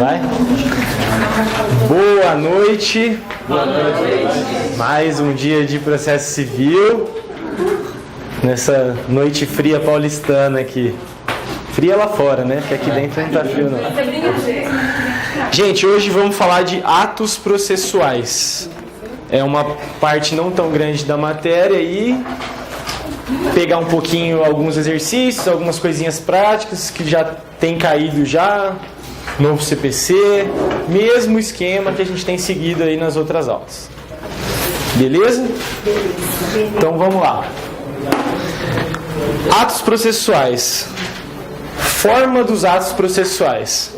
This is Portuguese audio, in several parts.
Vai? Boa noite. Boa noite. Mais um dia de processo civil. Nessa noite fria paulistana aqui. Fria lá fora, né? Porque aqui dentro não tá frio, não. Gente, hoje vamos falar de atos processuais. É uma parte não tão grande da matéria e pegar um pouquinho alguns exercícios, algumas coisinhas práticas que já tem caído já, novo CPC, mesmo esquema que a gente tem seguido aí nas outras aulas. Beleza? Então vamos lá. Atos processuais. Forma dos atos processuais.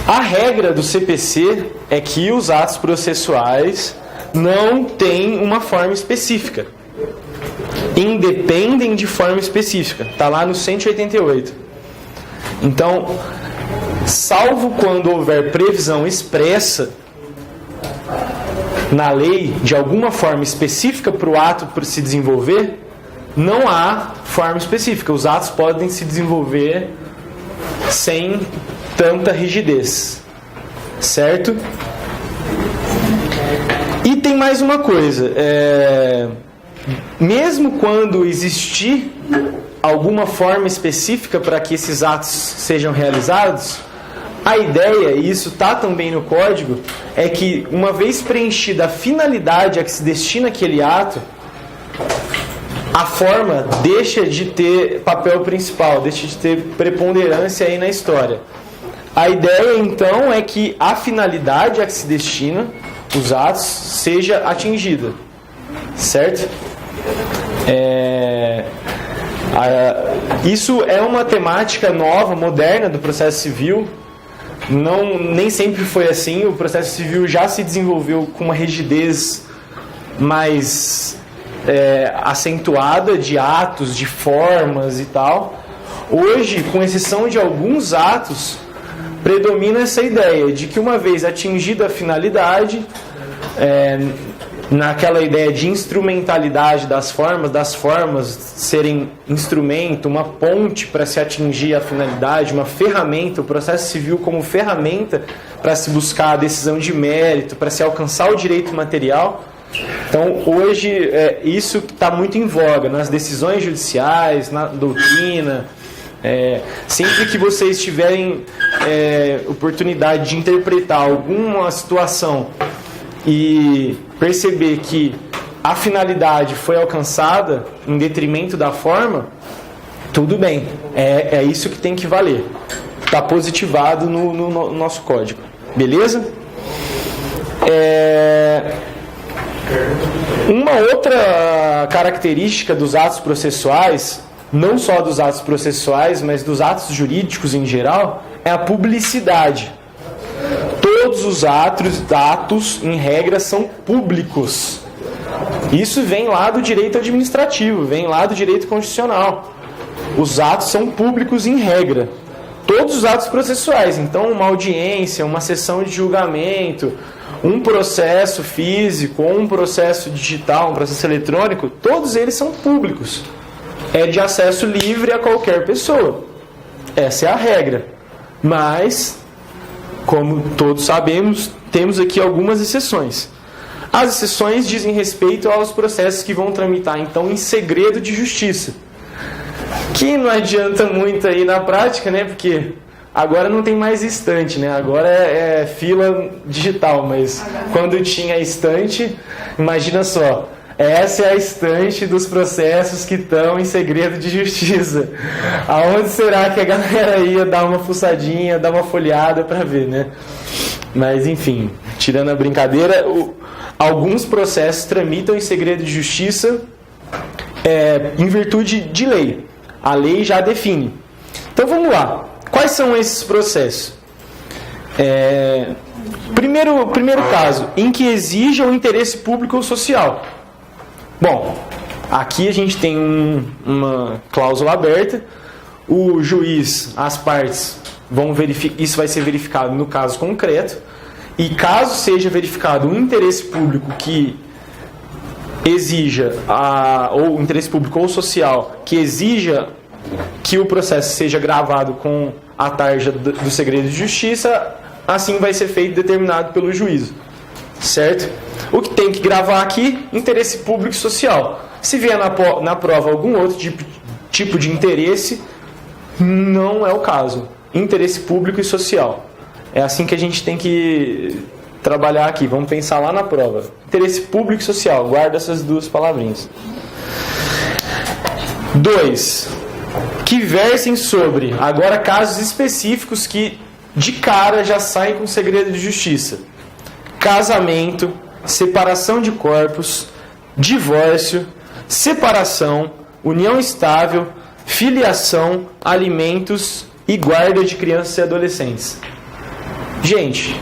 A regra do CPC é que os atos processuais não têm uma forma específica. Independem de forma específica. Está lá no 188. Então, salvo quando houver previsão expressa na lei de alguma forma específica para o ato se desenvolver, não há forma específica. Os atos podem se desenvolver sem tanta rigidez. Certo? E tem mais uma coisa. Mesmo quando existir alguma forma específica para que esses atos sejam realizados, a ideia, e isso está também no código, é que uma vez preenchida a finalidade a que se destina aquele ato, a forma deixa de ter papel principal, deixa de ter preponderância aí na história. A ideia, então, é que a finalidade a que se destina os atos seja atingida. Certo? Isso é uma temática nova, moderna do processo civil. Nem sempre foi assim. O processo civil já se desenvolveu com uma rigidez mais acentuada de atos, de formas e tal. Hoje, com exceção de alguns atos, predomina essa ideia de que uma vez atingida a finalidade, naquela ideia de instrumentalidade das formas serem instrumento, uma ponte para se atingir a finalidade, uma ferramenta, o processo civil como ferramenta para se buscar a decisão de mérito, para se alcançar o direito material. Então, hoje, isso está muito em voga nas decisões judiciais, na doutrina. Sempre que vocês tiverem oportunidade de interpretar alguma situação e perceber que a finalidade foi alcançada em detrimento da forma, tudo bem, é isso que tem que valer. Está positivado no nosso código. Beleza? Uma outra característica dos atos processuais, não só dos atos processuais, mas dos atos jurídicos em geral, é a publicidade. Todos os atos, em regra, são públicos. Isso vem lá do direito administrativo, vem lá do direito constitucional. Os atos são públicos em regra. Todos os atos processuais. Então, uma audiência, uma sessão de julgamento, um processo físico, ou um processo digital, um processo eletrônico, todos eles são públicos. É de acesso livre a qualquer pessoa. Essa é a regra. Mas, como todos sabemos, temos aqui algumas exceções. As exceções dizem respeito aos processos que vão tramitar, então, em segredo de justiça. Que não adianta muito aí na prática, né? Porque agora não tem mais estante, né? Agora é fila digital, mas quando tinha estante, imagina só. Essa é a estante dos processos que estão em segredo de justiça. Aonde será que a galera ia dar uma fuçadinha, dar uma folhada para ver, né? Mas, enfim, tirando a brincadeira, alguns processos tramitam em segredo de justiça em virtude de lei. A lei já define. Então, vamos lá. Quais são esses processos? Primeiro caso, em que exija o interesse público ou social. Bom, aqui a gente tem uma cláusula aberta, o juiz, as partes vão verificar, isso vai ser verificado no caso concreto, e caso seja verificado um interesse público que exija, ou interesse público ou social, que exija que o processo seja gravado com à tarja do segredo de justiça, assim vai ser feito, determinado pelo juízo. Certo? O que tem que gravar aqui, interesse público e social. Se vier na prova algum outro tipo de interesse, não é o caso. Interesse público e social. É assim que a gente tem que trabalhar aqui. Vamos pensar lá na prova. Interesse público e social. Guarda essas duas palavrinhas. 2. Que versem sobre, agora, casos específicos que de cara já saem com segredo de justiça. Casamento, separação de corpos, divórcio, separação, união estável, filiação, alimentos e guarda de crianças e adolescentes. Gente,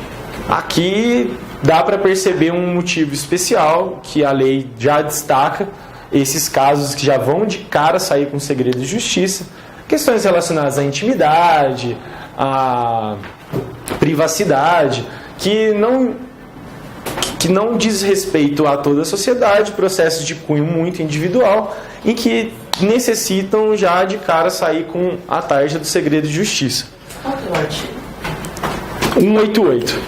aqui dá para perceber um motivo especial que a lei já destaca, esses casos que já vão de cara sair com segredo de justiça, questões relacionadas à intimidade, à privacidade, que não diz respeito a toda a sociedade, processos de cunho muito individual e que necessitam já de cara sair com a tarja do segredo de justiça. 188.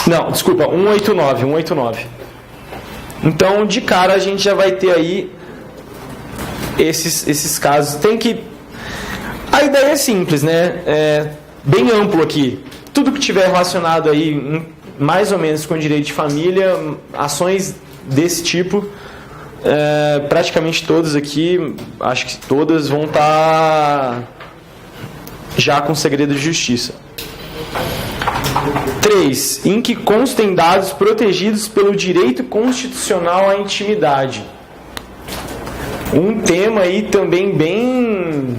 Não, desculpa, 189. Então, de cara, a gente já vai ter aí esses casos. A ideia é simples, né? É bem amplo aqui. Tudo que tiver relacionado aí, mais ou menos, com direito de família, ações desse tipo, praticamente todas aqui, acho que todas vão estar já com segredo de justiça. 3. Em que constem dados protegidos pelo direito constitucional à intimidade. Um tema aí também bem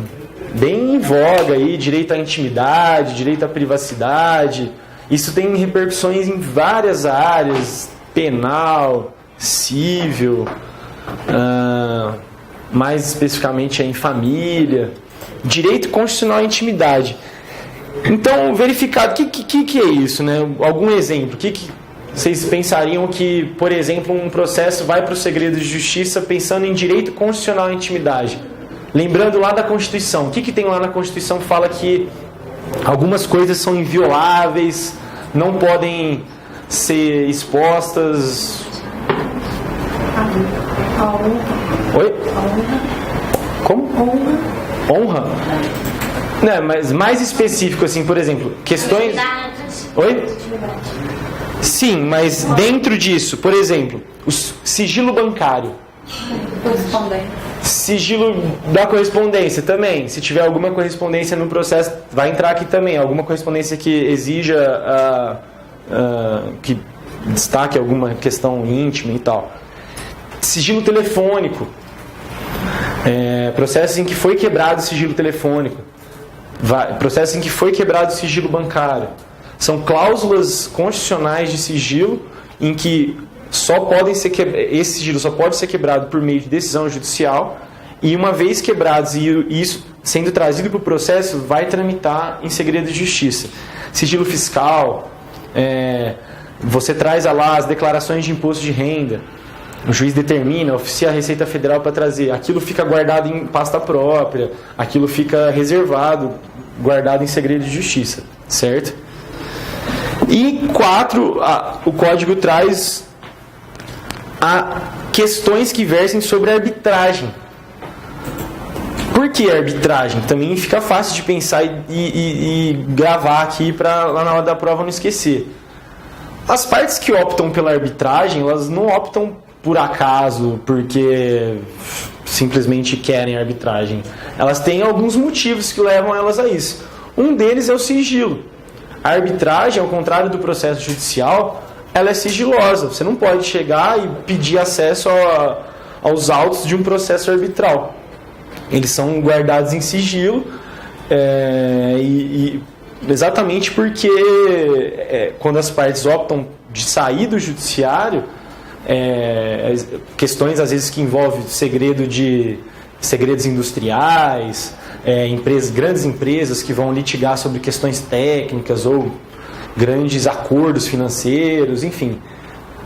em voga aí, direito à intimidade, direito à privacidade. Isso tem repercussões em várias áreas, penal, civil, mais especificamente em família. Direito constitucional à intimidade. Então, verificado, o que é isso, né? Algum exemplo? O que vocês pensariam que, por exemplo, um processo vai para o segredo de justiça pensando em direito constitucional à intimidade? Lembrando lá da Constituição. O que tem lá na Constituição que fala que algumas coisas são invioláveis, não podem ser expostas? A honra. Oi? A honra. Como? Honra? Não, mas mais específico, assim, por exemplo, questões... Oi? Sim, mas dentro disso, por exemplo, o sigilo bancário. Sigilo da correspondência também. Se tiver alguma correspondência no processo, vai entrar aqui também. Alguma correspondência que exija, que destaque alguma questão íntima e tal. Sigilo telefônico. Processos em que foi quebrado o sigilo telefônico. Processo em que foi quebrado o sigilo bancário. São cláusulas constitucionais de sigilo em que esse sigilo só pode ser quebrado por meio de decisão judicial, e uma vez quebrados e isso sendo trazido para o processo, vai tramitar em segredo de justiça. Sigilo fiscal, você traz lá as declarações de imposto de renda, o juiz determina, oficia a Receita Federal para trazer. Aquilo fica guardado em pasta própria, aquilo fica reservado, guardado em segredo de justiça, certo? E 4, o Código traz questões que versem sobre arbitragem. Por que arbitragem? Também fica fácil de pensar e gravar aqui para lá na hora da prova não esquecer. As partes que optam pela arbitragem, elas não optam por acaso, porque simplesmente querem arbitragem. Elas têm alguns motivos que levam elas a isso. Um deles é o sigilo. A arbitragem, ao contrário do processo judicial, ela é sigilosa. Você não pode chegar e pedir acesso aos autos de um processo arbitral. Eles são guardados em sigilo, exatamente porque quando as partes optam de sair do judiciário, questões às vezes que envolvem segredos industriais, grandes empresas que vão litigar sobre questões técnicas ou grandes acordos financeiros, enfim,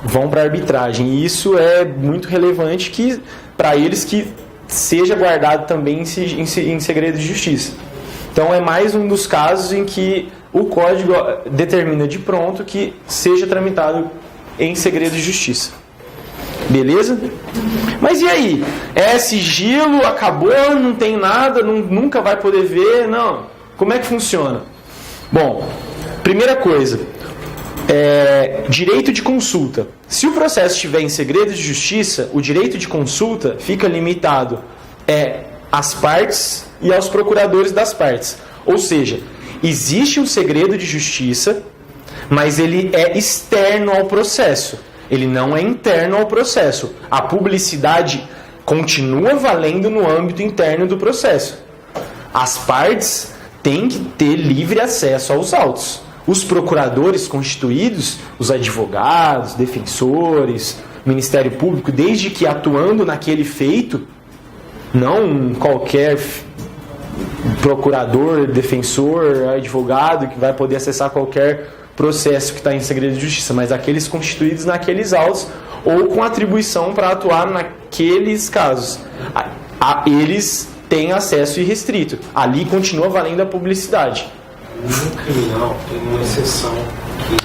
vão para a arbitragem. E isso é muito relevante para eles que seja guardado também em segredo de justiça. Então é mais um dos casos em que o código determina de pronto que seja tramitado em segredo de justiça. Beleza? Mas e aí? É sigilo, acabou, não tem nada, nunca vai poder ver? Não. Como é que funciona? Bom, primeira coisa, direito de consulta. Se o processo estiver em segredo de justiça, o direito de consulta fica limitado às partes e aos procuradores das partes. Ou seja, existe um segredo de justiça, mas ele é externo ao processo. Ele não é interno ao processo. A publicidade continua valendo no âmbito interno do processo. As partes têm que ter livre acesso aos autos. Os procuradores constituídos, os advogados, defensores, Ministério Público, desde que atuando naquele feito, não qualquer procurador, defensor, advogado que vai poder acessar qualquer processo que está em segredo de justiça, mas aqueles constituídos naqueles autos ou com atribuição para atuar naqueles casos. Eles têm acesso irrestrito. Ali continua valendo a publicidade. No criminal tem uma exceção que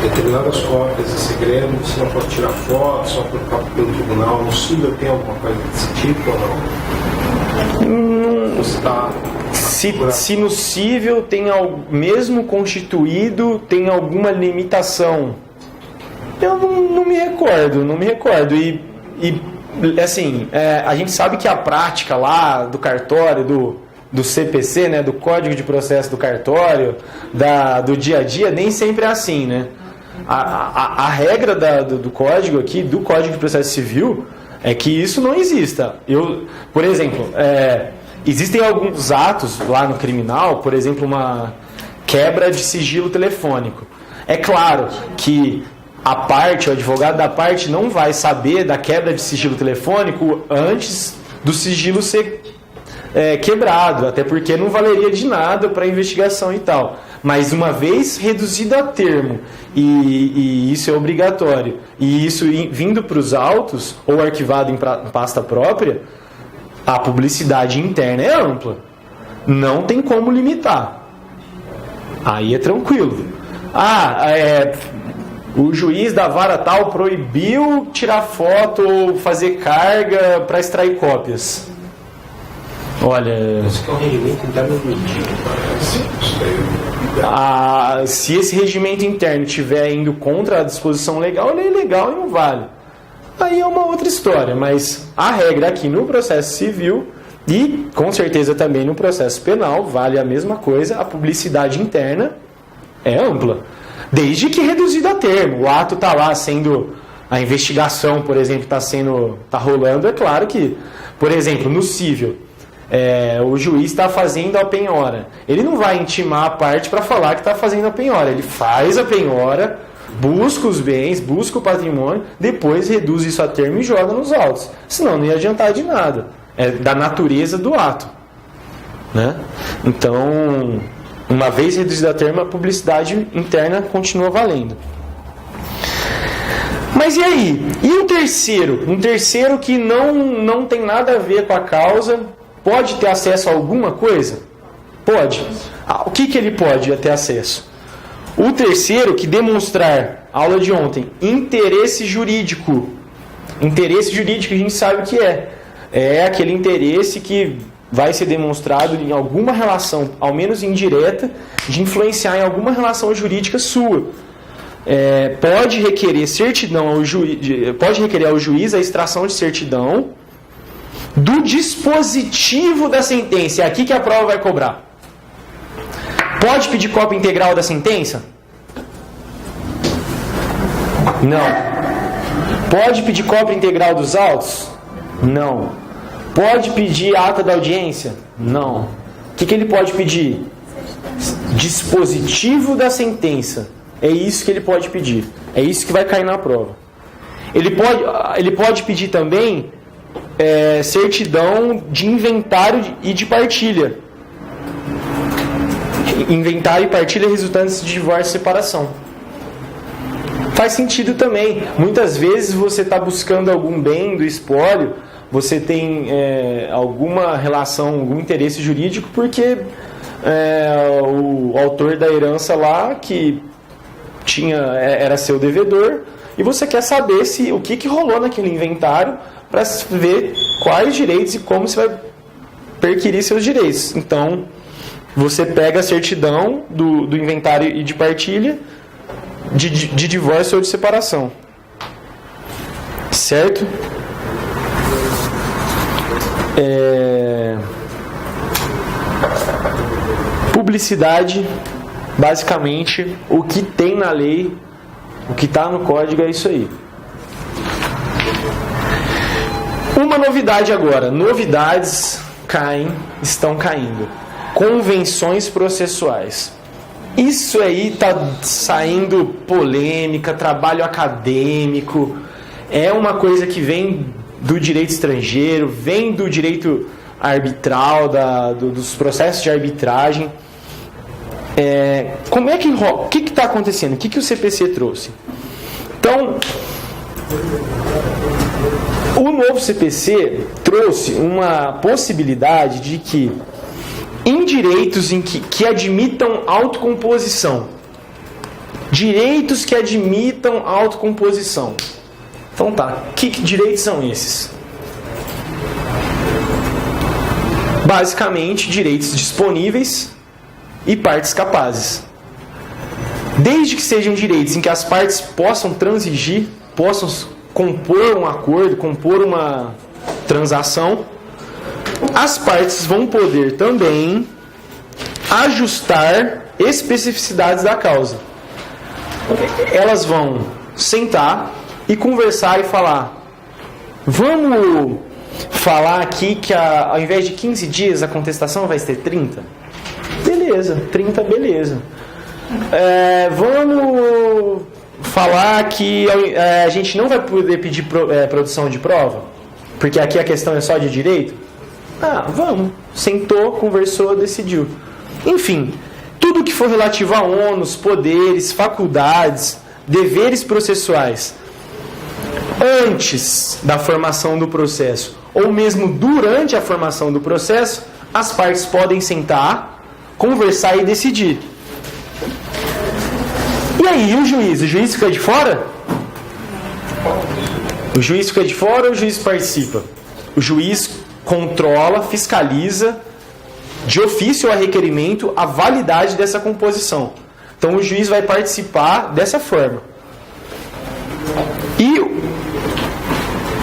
determinadas cópias de segredo você não pode tirar foto, só por causa pelo tribunal. No civil tem alguma coisa desse tipo ou não? Se no civil tem mesmo constituído tem alguma limitação, eu não me recordo. E assim, a gente sabe que a prática lá do cartório, do CPC, né, do Código de Processo do Cartório, do dia a dia, nem sempre é assim, né? A regra do Código aqui, do Código de Processo Civil, é que isso não exista. Por exemplo, existem alguns atos lá no criminal, por exemplo, uma quebra de sigilo telefônico. É claro que o advogado da parte não vai saber da quebra de sigilo telefônico antes do sigilo ser quebrado, até porque não valeria de nada para a investigação e tal. Mas uma vez reduzido a termo, e isso é obrigatório, e isso vindo para os autos, ou arquivado em pasta própria, a publicidade interna é ampla. Não tem como limitar. Aí é tranquilo. O juiz da vara tal proibiu tirar foto ou fazer carga para extrair cópias. Olha, isso é um regimento interno jurídico, parece. Se esse regimento interno estiver indo contra a disposição legal, ele é ilegal e não vale. Aí é uma outra história, mas a regra aqui no processo civil e com certeza também no processo penal vale a mesma coisa. A publicidade interna é ampla, desde que reduzido a termo. O ato está lá sendo, a investigação, por exemplo, está rolando. É claro que, por exemplo, no civil, o juiz está fazendo a penhora. Ele não vai intimar a parte para falar que está fazendo a penhora. Ele faz a penhora, busca os bens, busca o patrimônio, depois reduz isso a termo e joga nos autos. Senão não ia adiantar de nada. É da natureza do ato, né? Então, uma vez reduzido a termo, a publicidade interna continua valendo. Mas e aí? E um terceiro? Um terceiro que não tem nada a ver com a causa, pode ter acesso a alguma coisa? Pode. O que ele pode ter acesso? O terceiro que demonstrar, aula de ontem, interesse jurídico. Interesse jurídico a gente sabe o que é. É aquele interesse que vai ser demonstrado em alguma relação, ao menos indireta, de influenciar em alguma relação jurídica sua. Pode requerer certidão pode requerer ao juiz a extração de certidão do dispositivo da sentença. É aqui que a prova vai cobrar. Pode pedir cópia integral da sentença? Não. Pode pedir cópia integral dos autos? Não. Pode pedir ata da audiência? Não. O que ele pode pedir? Dispositivo da sentença. É isso que ele pode pedir. É isso que vai cair na prova. Ele pode pedir também certidão de inventário e de partilha. Inventário e partilha resultantes de divórcio e separação. Faz sentido também. Muitas vezes você está buscando algum bem do espólio você tem alguma relação, algum interesse jurídico, porque o autor da herança lá, que era seu devedor, e você quer saber o que rolou naquele inventário para ver quais direitos e como você vai perquirir seus direitos. Então, você pega a certidão do inventário e de partilha de divórcio ou de separação. Certo? Publicidade, basicamente, o que tem na lei, o que está no código é isso aí. Uma novidade agora. Novidades estão caindo. Convenções processuais. Isso aí está saindo polêmica, trabalho acadêmico. É uma coisa que vem do direito estrangeiro, vem do direito arbitral, dos processos de arbitragem. Como é que o que está acontecendo? O que o CPC trouxe? Então, o novo CPC trouxe uma possibilidade de que em direitos que admitam autocomposição, direitos que admitam autocomposição. Então tá, que direitos são esses? Basicamente, direitos disponíveis e partes capazes. Desde que sejam direitos em que as partes possam transigir, possam compor um acordo, compor uma transação, as partes vão poder também ajustar especificidades da causa. Elas vão sentar e conversar e falar: vamos falar aqui que ao invés de 15 dias a contestação vai ter 30? Beleza, 30 beleza. Vamos falar que a gente não vai poder pedir produção de prova, porque aqui a questão é só de direito? Vamos. Sentou, conversou, decidiu. Enfim, tudo que for relativo a ônus, poderes, faculdades, deveres processuais, antes da formação do processo, ou mesmo durante a formação do processo, as partes podem sentar, conversar e decidir. E aí, o juiz? O juiz fica de fora? O juiz fica de fora ou o juiz participa? O juiz controla, fiscaliza, de ofício ou a requerimento, a validade dessa composição. Então, o juiz vai participar dessa forma. E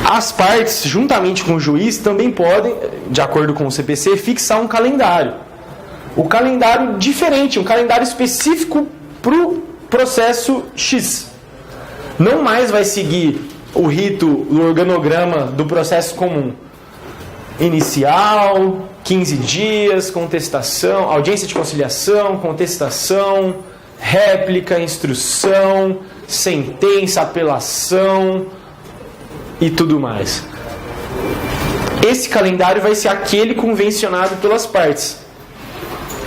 as partes, juntamente com o juiz, também podem, de acordo com o CPC, fixar um calendário. O calendário diferente, um calendário específico para o processo X. Não mais vai seguir o rito, o organograma do processo comum. Inicial, 15 dias, contestação, audiência de conciliação, contestação, réplica, instrução, sentença, apelação e tudo mais. Esse calendário vai ser aquele convencionado pelas partes.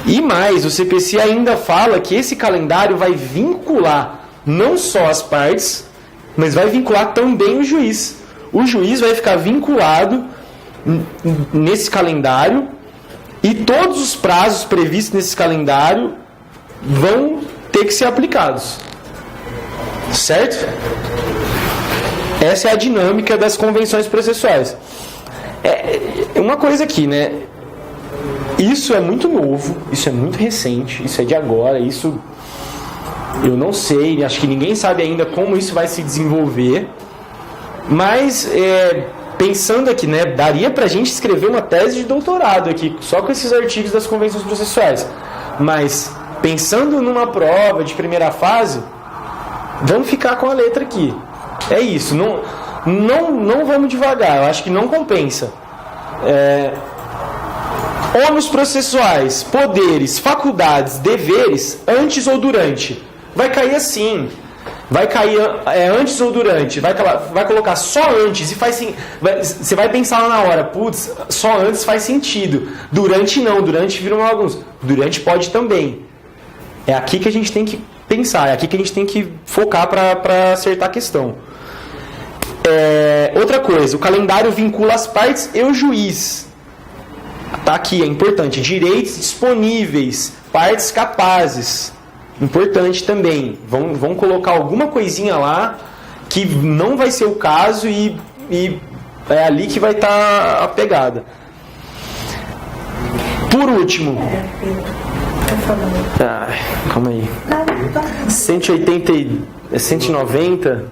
E mais, o CPC ainda fala que esse calendário vai vincular não só as partes, mas vai vincular também o juiz. O juiz vai ficar vinculado nesse calendário e todos os prazos previstos nesse calendário vão ter que ser aplicados. Certo? Essa é a dinâmica das convenções processuais. Uma coisa aqui, né? Isso é muito novo, isso é muito recente, isso é de agora, isso eu não sei, acho que ninguém sabe ainda como isso vai se desenvolver, mas pensando aqui, né, daria pra gente escrever uma tese de doutorado aqui, só com esses artigos das convenções processuais, mas pensando numa prova de primeira fase, vamos ficar com a letra aqui, é isso, não vamos devagar, eu acho que não compensa. Ônus processuais, poderes, faculdades, deveres, antes ou durante. Vai cair assim. Vai cair antes ou durante. Vai colocar só antes e você vai pensar lá na hora, putz, só antes faz sentido. Durante não, durante vira uma bagunça. Durante pode também. É aqui que a gente tem que pensar, é aqui que a gente tem que focar para acertar a questão. Outra coisa, o calendário vincula as partes e o juiz. Tá aqui, é importante. Direitos disponíveis, partes capazes. Importante também. Vão colocar alguma coisinha lá que não vai ser o caso e é ali que vai estar a pegada. Por último. Calma aí. 180 e 190?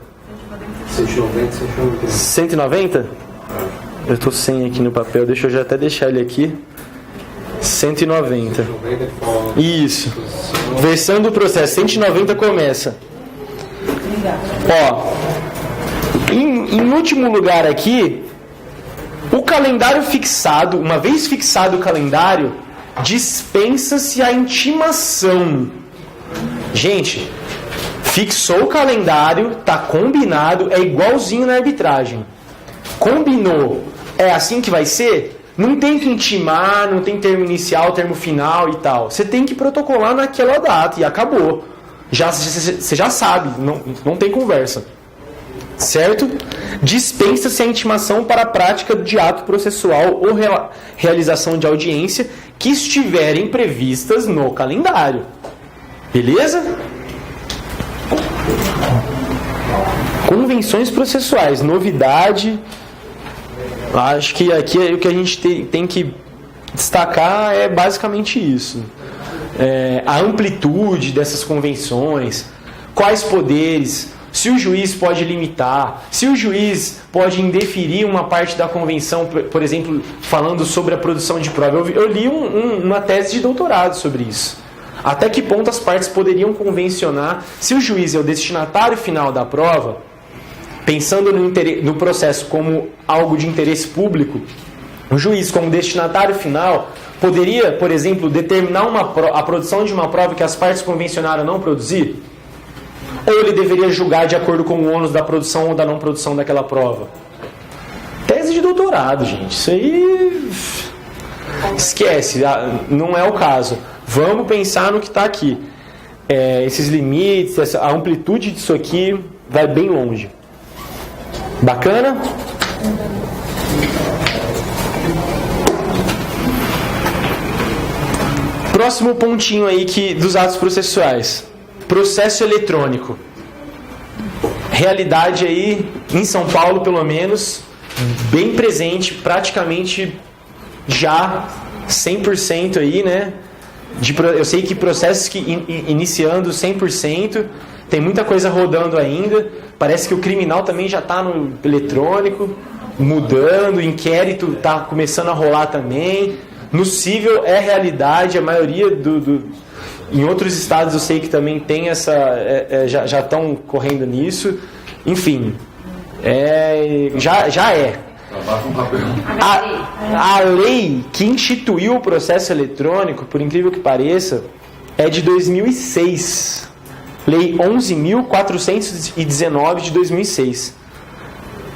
190? Eu estou sem aqui no papel, deixa eu já até deixar ele aqui. 190. Isso. Versão do processo, 190 começa. Ó, em último lugar aqui, o calendário fixado, uma vez fixado o calendário, dispensa-se a intimação. Gente, fixou o calendário, tá combinado, é igualzinho na arbitragem. Combinou, é assim que vai ser? Não tem que intimar, não tem termo inicial, termo final e tal. Você tem que protocolar naquela data e acabou. Você já sabe, não tem conversa. Certo? Dispensa-se a intimação para a prática de ato processual ou realização de audiência que estiverem previstas no calendário. Beleza? Convenções processuais, novidade. Acho que aqui o que a gente tem que destacar é basicamente isso. A amplitude dessas convenções, quais poderes, se o juiz pode limitar, se o juiz pode indeferir uma parte da convenção, por exemplo, falando sobre a produção de prova. Eu li uma tese de doutorado sobre isso. Até que ponto as partes poderiam convencionar, se o juiz é o destinatário final da prova, pensando no processo como algo de interesse público, o juiz, como destinatário final, poderia, por exemplo, determinar a produção de uma prova que as partes convencionaram não produzir? Ou ele deveria julgar de acordo com o ônus da produção ou da não produção daquela prova? Tese de doutorado, gente. Isso aí... esquece, não é o caso. Vamos pensar no que está aqui. Esses limites, a amplitude disso aqui vai bem longe. Bacana? Próximo pontinho aí dos atos processuais. Processo eletrônico. Realidade aí, em São Paulo pelo menos, bem presente, praticamente já 100% aí, né? Eu sei que processos que iniciando 100%, tem muita coisa rodando ainda. Parece que o criminal também já está no eletrônico, mudando, o inquérito está começando a rolar também. No cível é realidade, a maioria em outros estados eu sei que também tem já estão correndo nisso. Enfim, já é. A lei que instituiu o processo eletrônico, por incrível que pareça, é de 2006. Lei 11.419 de 2006.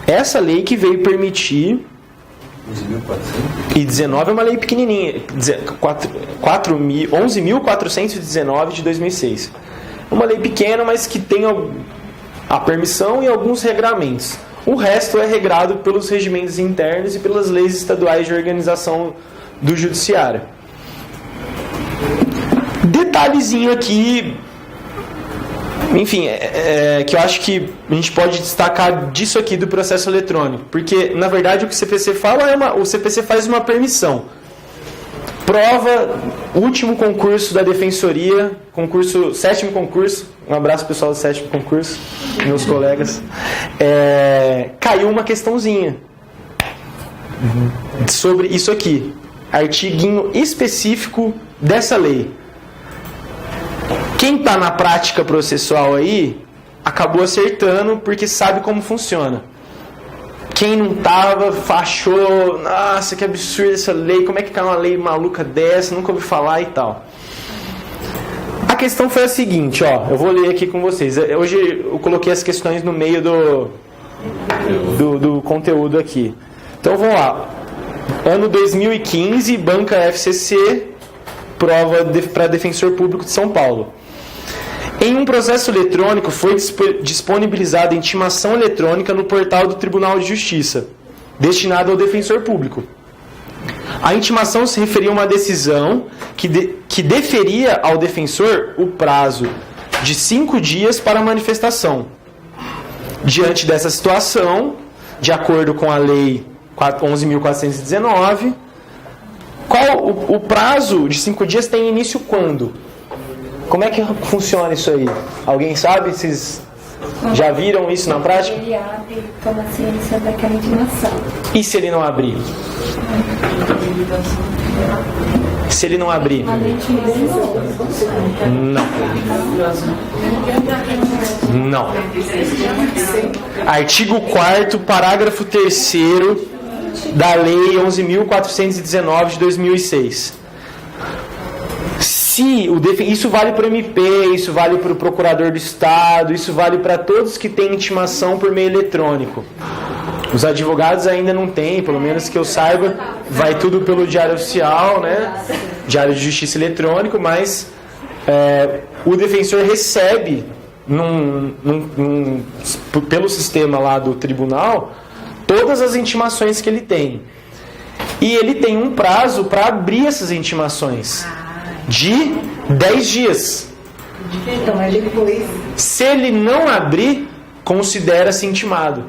Essa lei que veio permitir... 11.419 é uma lei pequenininha. 11.419 de 2006. Uma lei pequena, mas que tem a permissão e alguns regramentos. O resto é regrado pelos regimentos internos e pelas leis estaduais de organização do judiciário. Detalhezinho aqui, enfim, que eu acho que a gente pode destacar disso aqui do processo eletrônico, porque na verdade o que o CPC fala o CPC faz uma permissão. Prova, último concurso da defensoria, sétimo concurso, um abraço pessoal do sétimo concurso, meus colegas, caiu uma questãozinha sobre isso aqui, artiguinho específico dessa lei. Quem está na prática processual aí, acabou acertando porque sabe como funciona. Quem não estava, achou, nossa, que absurdo essa lei, como é que cai uma lei maluca dessa, nunca ouvi falar e tal. A questão foi a seguinte, eu vou ler aqui com vocês. Hoje eu coloquei as questões no meio do conteúdo aqui. Então vamos lá. Ano 2015, banca FCC, prova para defensor público de São Paulo. Em um processo eletrônico foi disponibilizada intimação eletrônica no portal do Tribunal de Justiça, destinada ao defensor público. A intimação se referia a uma decisão que deferia ao defensor o prazo de 5 dias para a manifestação. Diante dessa situação, de acordo com a Lei 11.419, o prazo de 5 dias tem início quando? Como é que funciona isso aí? Alguém sabe? Vocês já viram isso na prática? Ele abre, toma ciência daquela intimação. E se ele não abrir? Se ele não abrir? Não. Não. Artigo 4º, parágrafo 3º da Lei 11.419 de 2006. Isso vale para o MP, isso vale para o Procurador do Estado, isso vale para todos que têm intimação por meio eletrônico. Os advogados ainda não têm, pelo menos que eu saiba, vai tudo pelo Diário Oficial, né? Diário de Justiça Eletrônico, mas o defensor recebe pelo sistema lá do tribunal todas as intimações que ele tem. E ele tem um prazo para abrir essas intimações de 10 dias. Então, é depois. Se ele não abrir, considera-se intimado.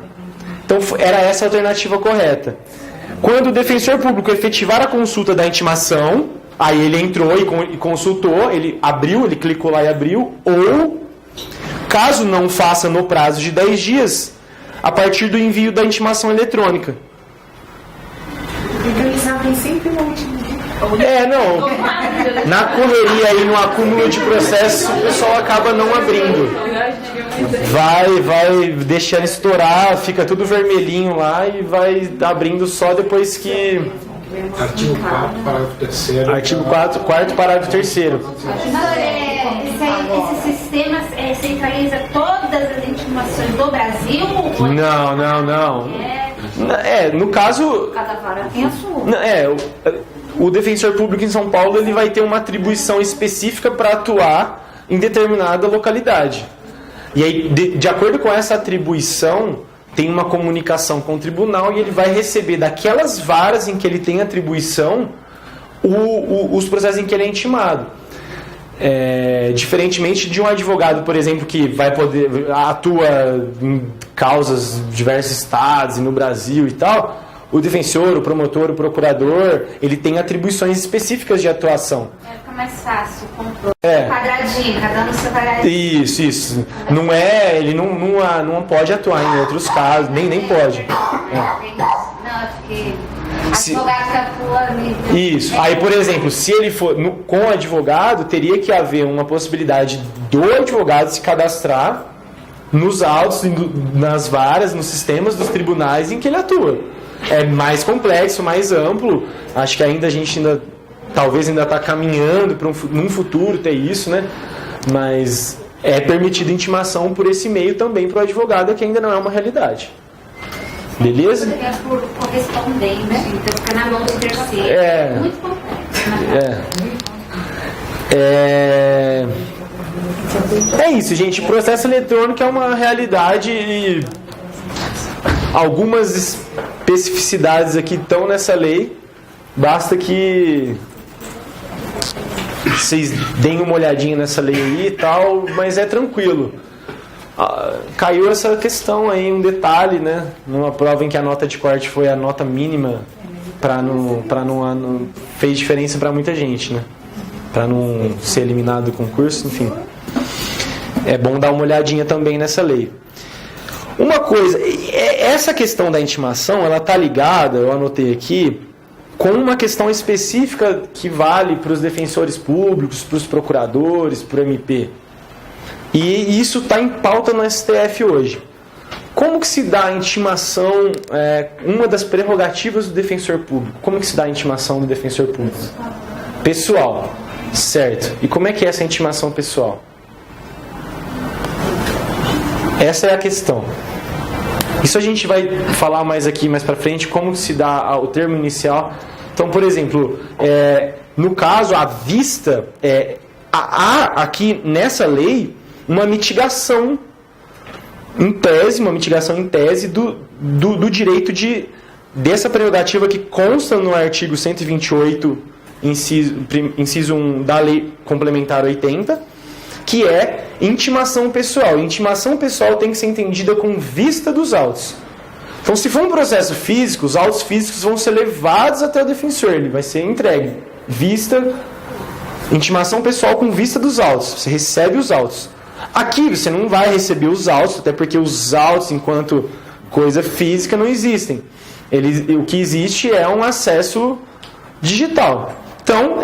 Então, era essa a alternativa correta. Quando o defensor público efetivar a consulta da intimação, aí ele entrou e consultou, ele abriu, ele clicou lá e abriu, ou, caso não faça no prazo de 10 dias, a partir do envio da intimação eletrônica. Então, eles abrem sempre no último dia. Não. Na correria e no acúmulo de processos, o pessoal acaba não abrindo. Vai deixando estourar, fica tudo vermelhinho lá e vai abrindo só depois que... Artigo 4º, parágrafo 3º. Artigo 4º, parágrafo 3º. Esse sistema centraliza todas as intimações do Brasil? Não. No caso... Cada vara tem a sua. O defensor público em São Paulo ele vai ter uma atribuição específica para atuar em determinada localidade. E aí, de acordo com essa atribuição, tem uma comunicação com o tribunal e ele vai receber daquelas varas em que ele tem atribuição os processos em que ele é intimado. Diferentemente de um advogado, por exemplo, que atua em causas de diversos estados e no Brasil e tal, o defensor, o promotor, o procurador, ele tem atribuições específicas de atuação. Fica mais fácil, quadradinho, cada um no seu quadradinho. Isso. Não ele não pode atuar em outros casos, nem pode. Não, porque advogado que atua ali. Isso. Aí, por exemplo, se ele for com o advogado, teria que haver uma possibilidade do advogado se cadastrar nos autos, nas varas, nos sistemas dos tribunais em que ele atua. É mais complexo, mais amplo. Acho que a gente talvez ainda está caminhando para num futuro ter isso, né? Mas é permitida intimação por esse meio também para o advogado, que ainda não é uma realidade. Beleza? É por correspondente, então fica na mão do terceiro. Muito complexo. É isso, gente. O processo eletrônico é uma realidade e algumas especificidades aqui estão nessa lei. Basta que vocês deem uma olhadinha nessa lei aí e tal, mas é tranquilo. Caiu essa questão aí, um detalhe, né? Numa prova em que a nota de corte foi a nota mínima, não fez diferença para muita gente, né? Para não ser eliminado do concurso, enfim. É bom dar uma olhadinha também nessa lei. Uma coisa, essa questão da intimação, ela está ligada, eu anotei aqui, com uma questão específica que vale para os defensores públicos, para os procuradores, para o MP. E isso está em pauta no STF hoje. Como que se dá a intimação, uma das prerrogativas do defensor público? Como que se dá a intimação do defensor público? Pessoal, certo. E como é que é essa intimação pessoal? Essa é a questão. Isso a gente vai falar mais aqui, mais para frente, como se dá o termo inicial. Então, por exemplo, no caso, a vista, há aqui nessa lei uma mitigação em tese do direito dessa prerrogativa que consta no artigo 128, inciso 1 da Lei Complementar 80, que é intimação pessoal. Intimação pessoal tem que ser entendida com vista dos autos. Então, se for um processo físico, os autos físicos vão ser levados até o defensor, ele vai ser entregue. Intimação pessoal com vista dos autos. Você recebe os autos. Aqui você não vai receber os autos, até porque os autos, enquanto coisa física, não existem. O que existe é um acesso digital. Então,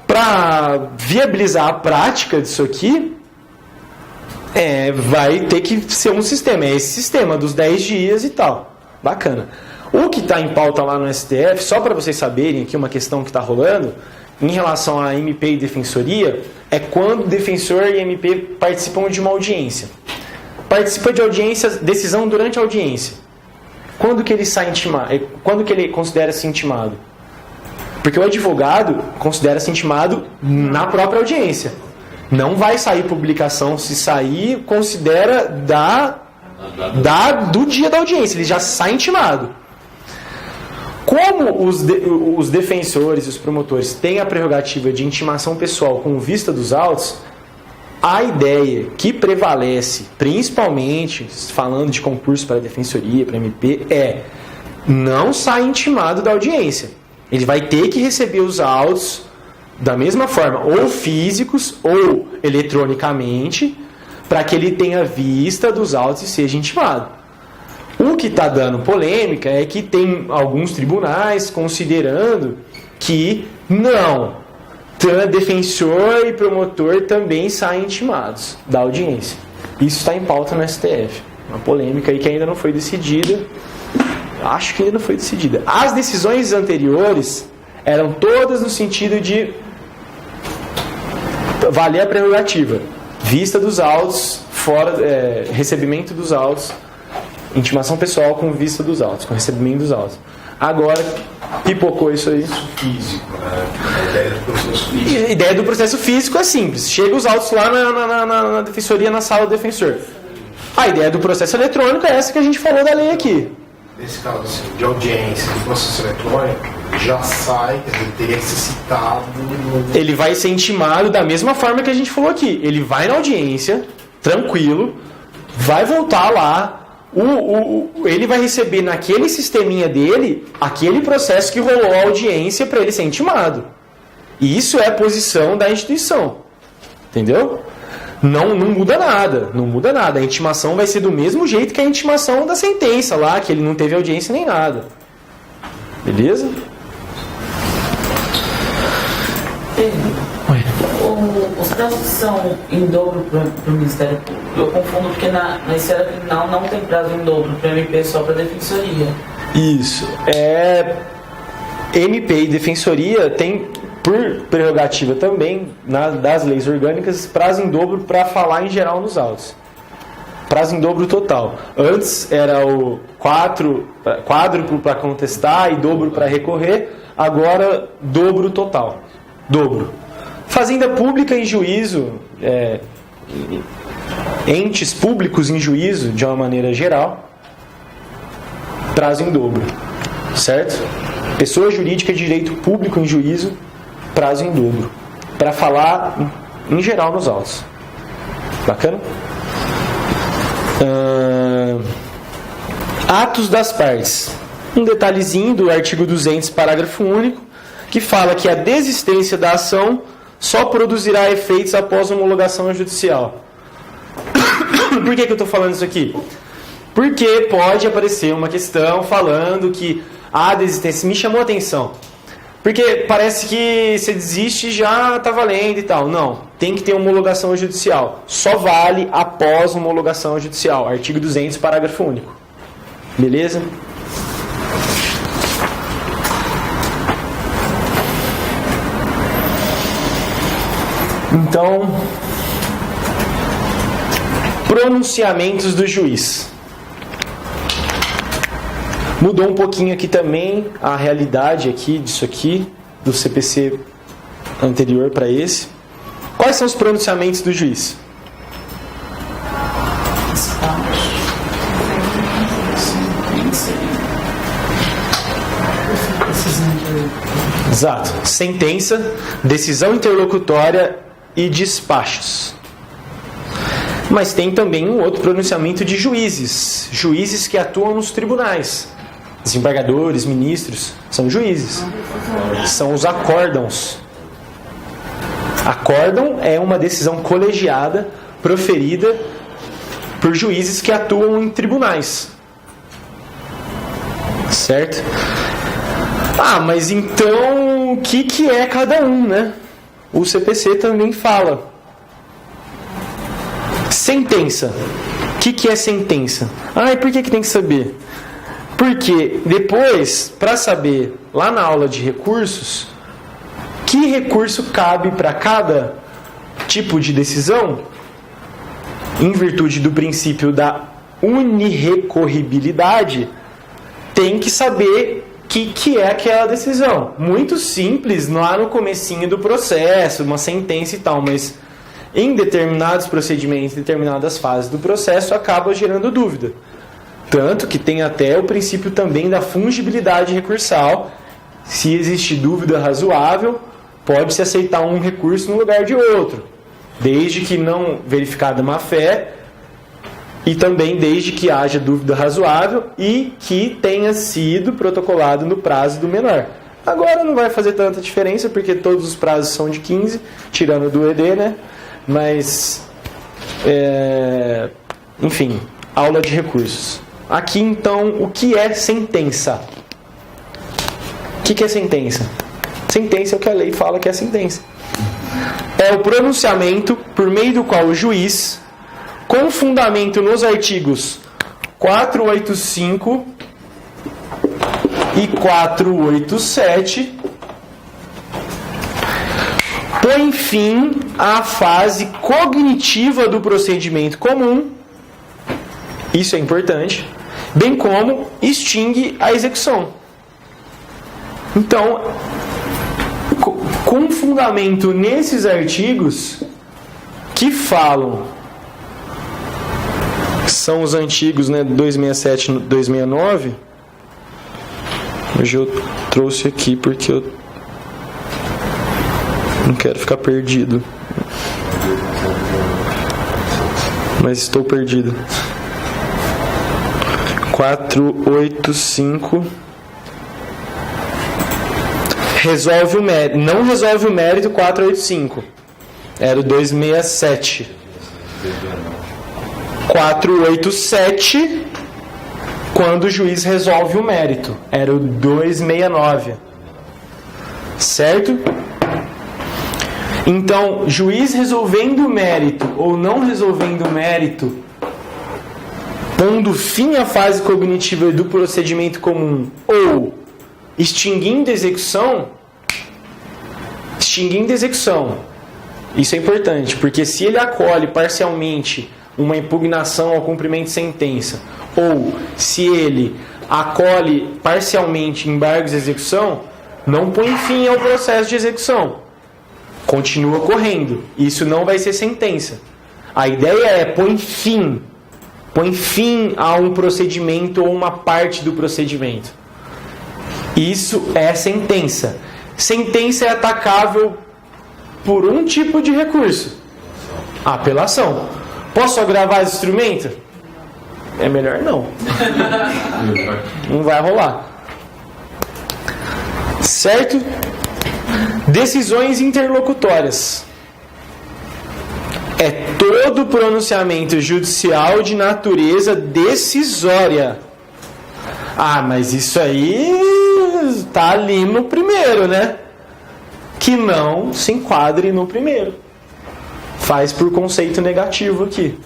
para viabilizar a prática disso aqui, vai ter que ser um sistema. É esse sistema dos 10 dias e tal. Bacana. O que está em pauta lá no STF, só para vocês saberem aqui uma questão que está rolando, em relação a MP e defensoria, é quando o defensor e MP participam de uma audiência. Participa de audiência, decisão durante a audiência. Quando que ele quando que ele considera-se intimado? Porque o advogado considera-se intimado na própria audiência. Não vai sair publicação. Se sair, considera do dia da audiência. Ele já sai intimado. Como os defensores e os promotores têm a prerrogativa de intimação pessoal com vista dos autos, a ideia que prevalece, principalmente falando de concurso para defensoria, para MP, não sai intimado da audiência. Ele vai ter que receber os autos da mesma forma, ou físicos ou eletronicamente, para que ele tenha vista dos autos e seja intimado. O que está dando polêmica é que tem alguns tribunais considerando que não, defensor e promotor também saem intimados da audiência. Isso está em pauta no STF. Uma polêmica aí que ainda não foi decidida. Acho que ainda não foi decidida. As decisões anteriores eram todas no sentido de valer a prerrogativa. Vista dos autos, recebimento dos autos, intimação pessoal com vista dos autos, com recebimento dos autos. Agora, pipocou isso aí. Físico, né? A ideia do processo físico. A ideia do processo físico é simples. Chega os autos lá na defensoria, na sala do defensor. A ideia do processo eletrônico é essa que a gente falou da lei aqui. Nesse caso assim, de audiência, do processo eletrônico, já sai, quer dizer, teria que ser citado. Ele vai ser intimado da mesma forma que a gente falou aqui. Ele vai na audiência, tranquilo, vai voltar lá. Ele vai receber naquele sisteminha dele aquele processo que rolou a audiência para ele ser intimado. E isso é a posição da instituição. Entendeu? Não muda nada. Não muda nada. A intimação vai ser do mesmo jeito que a intimação da sentença lá, que ele não teve audiência nem nada. Beleza? Os prazos são em dobro para o Ministério Público. Eu confundo porque na esfera criminal não tem prazo em dobro para MP, só para defensoria. Isso. MP e defensoria tem, por prerrogativa também, das leis orgânicas, prazo em dobro para falar em geral nos autos. Prazo em dobro total. Antes era o quádruplo para contestar e dobro para recorrer. Agora, dobro total. Dobro. Fazenda pública em juízo, entes públicos em juízo, de uma maneira geral, prazo em dobro, certo? Pessoa jurídica de direito público em juízo, prazo em dobro, para falar em geral nos autos. Bacana? Atos das partes. Um detalhezinho do artigo 200, parágrafo único, que fala que a desistência da ação só produzirá efeitos após homologação judicial. Por que eu estou falando isso aqui? Porque pode aparecer uma questão falando que a desistência me chamou a atenção. Porque parece que se desiste já está valendo e tal. Não, tem que ter homologação judicial. Só vale após homologação judicial. Artigo 200, parágrafo único. Beleza? Então, pronunciamentos do juiz. Mudou um pouquinho aqui também a realidade aqui disso aqui, do CPC anterior para esse. Quais são os pronunciamentos do juiz? Exato. Sentença, decisão interlocutória e despachos. Mas tem também um outro pronunciamento de juízes. Juízes que atuam nos tribunais. Desembargadores, ministros, são juízes. São os acórdãos. Acórdão é uma decisão colegiada, proferida por juízes que atuam em tribunais. Certo? Mas então, o que é cada um, né? O CPC também fala. Sentença. O que é sentença? E por que tem que saber? Porque depois, para saber, lá na aula de recursos, que recurso cabe para cada tipo de decisão, em virtude do princípio da unirrecorribilidade, tem que saber o que é aquela decisão. Muito simples lá no comecinho do processo, uma sentença e tal, mas em determinados procedimentos, em determinadas fases do processo, acaba gerando dúvida. Tanto que tem até o princípio também da fungibilidade recursal. Se existe dúvida razoável, pode-se aceitar um recurso no lugar de outro, desde que não verificada má-fé, e também desde que haja dúvida razoável e que tenha sido protocolado no prazo do menor. Agora não vai fazer tanta diferença, porque todos os prazos são de 15, tirando do ED, né? Mas, enfim, aula de recursos. Aqui, então, o que é sentença? O que é sentença? Sentença é o que a lei fala que é sentença. É o pronunciamento por meio do qual o juiz, com fundamento nos artigos 485 e 487, põe fim à fase cognitiva do procedimento comum, isso é importante, bem como extingue a execução. Então, com fundamento nesses artigos que falam, são os antigos, né, 267 e 269, hoje eu trouxe aqui porque eu não quero ficar perdido, mas estou perdido. 485 resolve o mérito, não resolve o mérito 485, era o 267. 487, quando o juiz resolve o mérito, era o 269, certo? Então, juiz resolvendo o mérito ou não resolvendo o mérito, pondo fim à fase cognitiva do procedimento comum ou extinguindo a execução, isso é importante, porque se ele acolhe parcialmente uma impugnação ao cumprimento de sentença, ou se ele acolhe parcialmente embargos de execução, não põe fim ao processo de execução, continua correndo, isso não vai ser sentença. A ideia é põe fim a um procedimento ou uma parte do procedimento. Isso é sentença. Sentença é atacável por um tipo de recurso: apelação. Posso agravar esse instrumento? É melhor não. Não vai rolar. Certo? Decisões interlocutórias. É todo pronunciamento judicial de natureza decisória. Mas isso aí está ali no primeiro, né? Que não se enquadre no primeiro. Faz por conceito negativo aqui.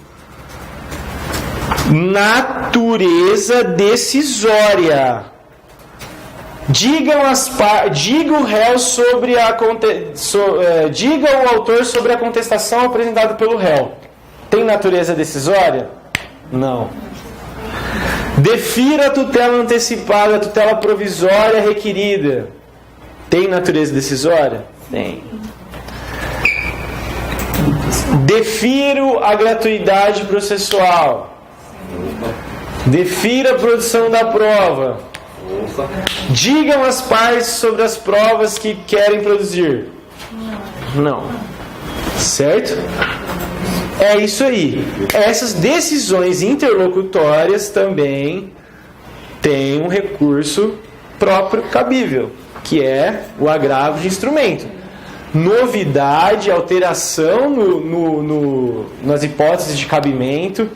Natureza decisória. Diga o réu sobre diga o autor sobre a contestação apresentada pelo réu. Tem natureza decisória? Não. Defira a tutela antecipada, a tutela provisória requerida. Tem natureza decisória? Tem. Defiro a gratuidade processual. Defira a produção da prova. Digam as partes sobre as provas que querem produzir. Não. Certo? É isso aí. Essas decisões interlocutórias também têm um recurso próprio cabível, que é o agravo de instrumento. Novidade, alteração nas hipóteses de cabimento.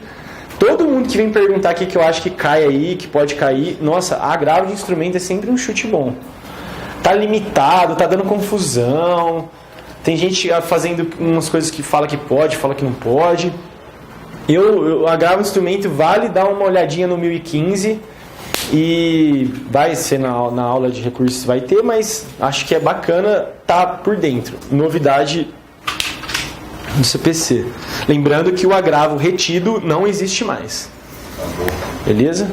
Todo mundo que vem perguntar aqui que eu acho que cai aí, que pode cair, nossa, agravo de instrumento é sempre um chute bom. Tá limitado, tá dando confusão. Tem gente fazendo umas coisas que fala que pode, fala que não pode. O agravo de instrumento vale dar uma olhadinha no 1015 e vai ser na aula de recursos, vai ter, mas acho que é bacana tá por dentro. Novidade do CPC. Lembrando que o agravo retido não existe mais. Beleza?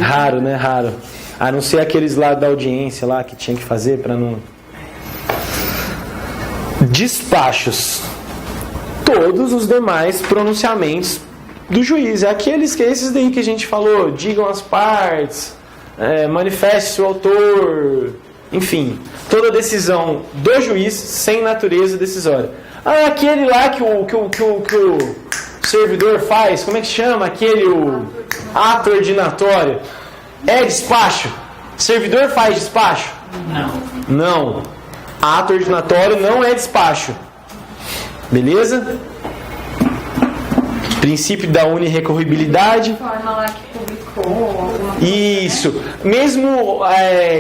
Raro, né? Raro. A não ser aqueles lá da audiência lá que tinha que fazer para não... Despachos. Todos os demais pronunciamentos do juiz. Esses daí que a gente falou. Digam as partes. Manifeste o autor. Enfim, toda decisão do juiz sem natureza decisória. Aquele lá que o servidor faz, como é que chama? O ato ordinatório. É despacho? Servidor faz despacho? Não. Ato ordinatório não é despacho. Beleza? Princípio da unirrecorribilidade. Isso. Mesmo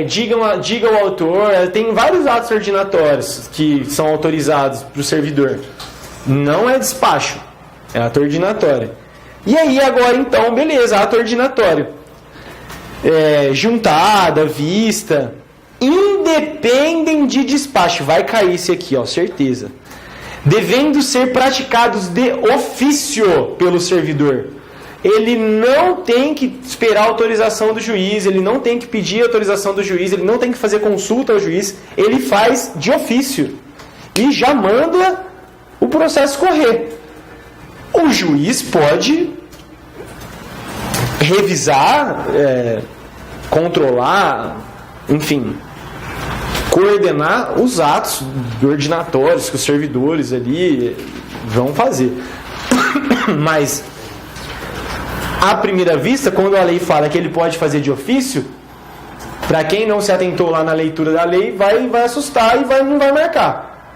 diga o autor, tem vários atos ordinatórios que são autorizados para o servidor. Não é despacho, é ato ordinatório. E aí agora então, beleza, ato ordinatório. Juntada, vista, independem de despacho. Vai cair esse aqui, ó, certeza. Devendo ser praticados de ofício pelo servidor. Ele não tem que esperar a autorização do juiz, ele não tem que pedir a autorização do juiz, ele não tem que fazer consulta ao juiz, ele faz de ofício e já manda o processo correr. O juiz pode revisar, controlar, enfim, coordenar os atos ordinatórios que os servidores ali vão fazer. Mas, à primeira vista, quando a lei fala que ele pode fazer de ofício, para quem não se atentou lá na leitura da lei, vai assustar e não vai marcar.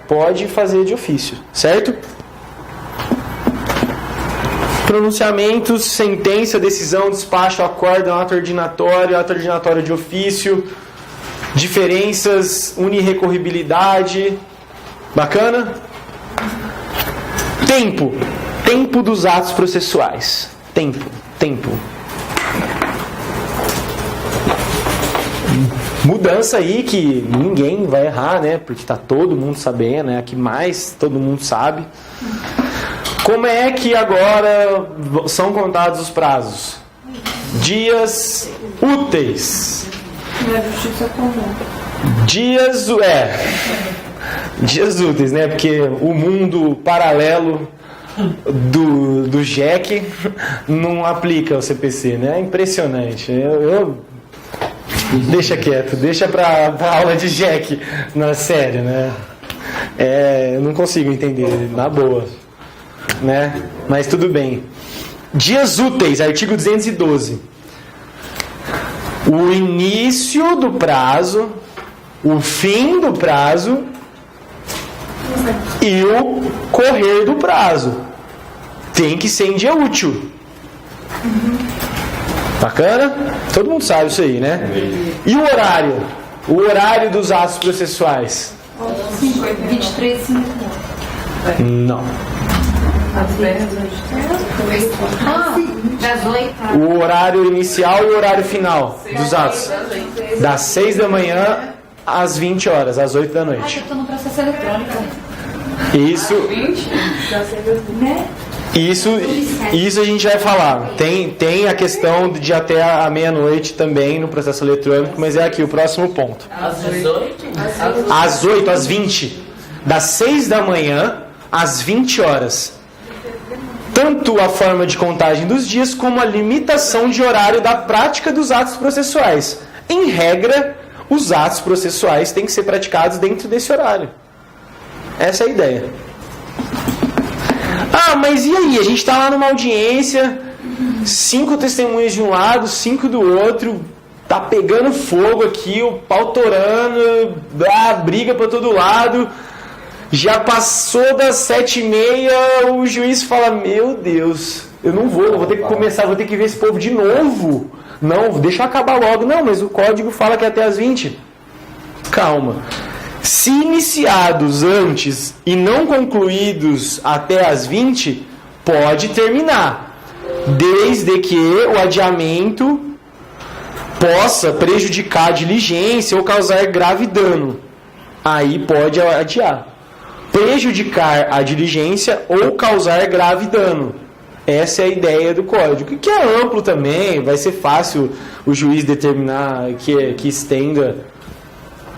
Pode fazer de ofício, certo? Pronunciamentos, sentença, decisão, despacho, acórdão, ato ordinatório de ofício, diferenças, unirrecorribilidade. Bacana? Tempo dos atos processuais. Tempo. Mudança aí que ninguém vai errar, né? Porque tá todo mundo sabendo, né? A que mais todo mundo sabe. Como é que agora são contados os prazos? Dias úteis. Justiça comum. Dias úteis, né? Porque o mundo paralelo do JEC não aplica o CPC, né? É impressionante. Deixa quieto, deixa pra aula de JEC na série, né? Eu não consigo entender, na boa, né? Mas tudo bem. Dias úteis, artigo 212. O início do prazo, o fim do prazo e o correr do prazo. Tem que ser em dia útil. Bacana? Todo mundo sabe isso aí, né? E o horário? O horário dos atos processuais? 23h50. Não. Das 8. O horário inicial e o horário final dos atos? Das 6 da manhã às 20 horas, às 8 da noite. Eu tô no processo eletrônico. Isso a gente vai falar. Tem a questão de até a meia-noite também no processo eletrônico, mas é aqui o próximo ponto. Às 18? Às 8, às 20. Das 6 da manhã às 20 horas. Tanto a forma de contagem dos dias como a limitação de horário da prática dos atos processuais. Em regra, os atos processuais têm que ser praticados dentro desse horário. Essa é a ideia. Ah, mas e aí? A gente está lá numa audiência, 5 testemunhas de um lado, 5 do outro, tá pegando fogo aqui, o pau torando, briga para todo lado. Já passou das 7h30, o juiz fala, meu Deus, eu não vou ter que começar, vou ter que ver esse povo de novo. Não, deixa eu acabar logo. Não, mas o código fala que é até as 20. Calma. Se iniciados antes e não concluídos até as 20, pode terminar. Desde que o adiamento possa prejudicar a diligência ou causar grave dano. Aí pode adiar. Prejudicar a diligência ou causar grave dano. Essa é a ideia do código, que é amplo também, vai ser fácil o juiz determinar que estenda,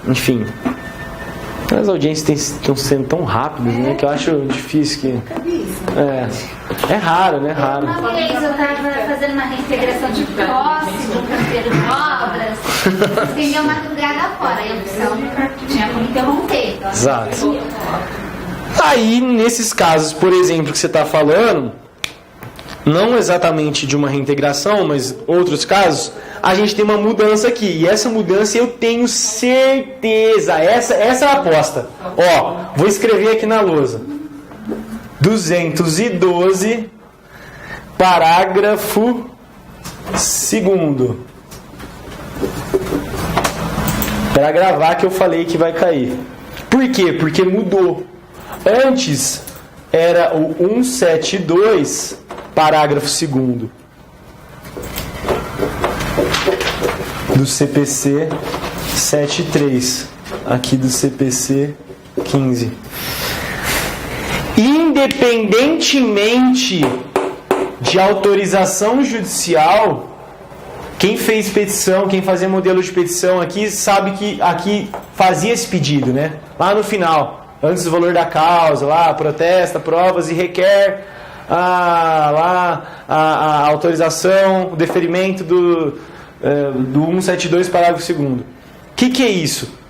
enfim. As audiências estão sendo tão rápidas, né, que eu acho difícil que... É raro, né? Raro. Uma vez eu estava fazendo uma reintegração de posse de um canteiro de obras, estendeu a madrugada fora, e a opção tinha como interromper. Então, exato. Aí, nesses casos, por exemplo, que você está falando, não exatamente de uma reintegração, mas outros casos, a gente tem uma mudança aqui. E essa mudança eu tenho certeza. Essa é a aposta. Ó, vou escrever aqui na lousa. 212, parágrafo 2º. Para gravar que eu falei que vai cair. Por quê? Porque mudou. Antes era o 172, parágrafo 2º do CPC 73, aqui do CPC 15. Independentemente de autorização judicial, quem fez petição, quem fazia modelo de petição aqui, sabe que aqui fazia esse pedido, né? Lá no final, antes do valor da causa, lá protesta, provas e requer a autorização, o deferimento do 172, parágrafo 2º. O que é isso?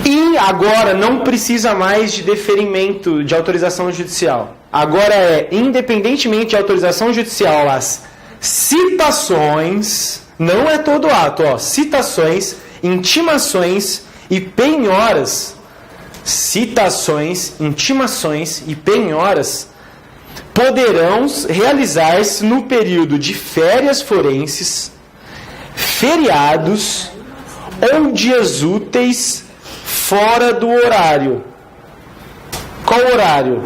E agora não precisa mais de deferimento de autorização judicial. Agora é, independentemente de autorização judicial, as citações, não é todo ato, ó, citações, intimações e penhoras, citações, intimações e penhoras poderão realizar-se no período de férias forenses, feriados ou dias úteis fora do horário. Qual horário?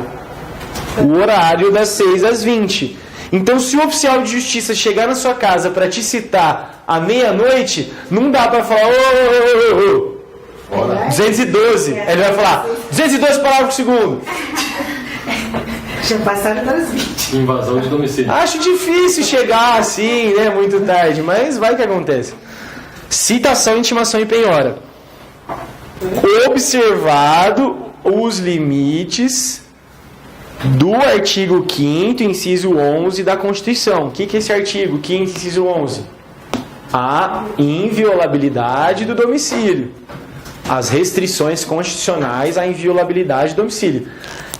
O horário das 6 às 20. Então, se o oficial de justiça chegar na sua casa para te citar à meia-noite, não dá para falar 212. Ele vai falar 212, parágrafo 2º. Já passaram das 20. Invasão de domicílio. Acho difícil chegar assim, né, muito tarde, mas vai que acontece. Citação, intimação e penhora. Observado os limites do artigo 5º, inciso 11 da Constituição. O que é esse artigo 5º, inciso 11? A inviolabilidade do domicílio. As restrições constitucionais à inviolabilidade do domicílio,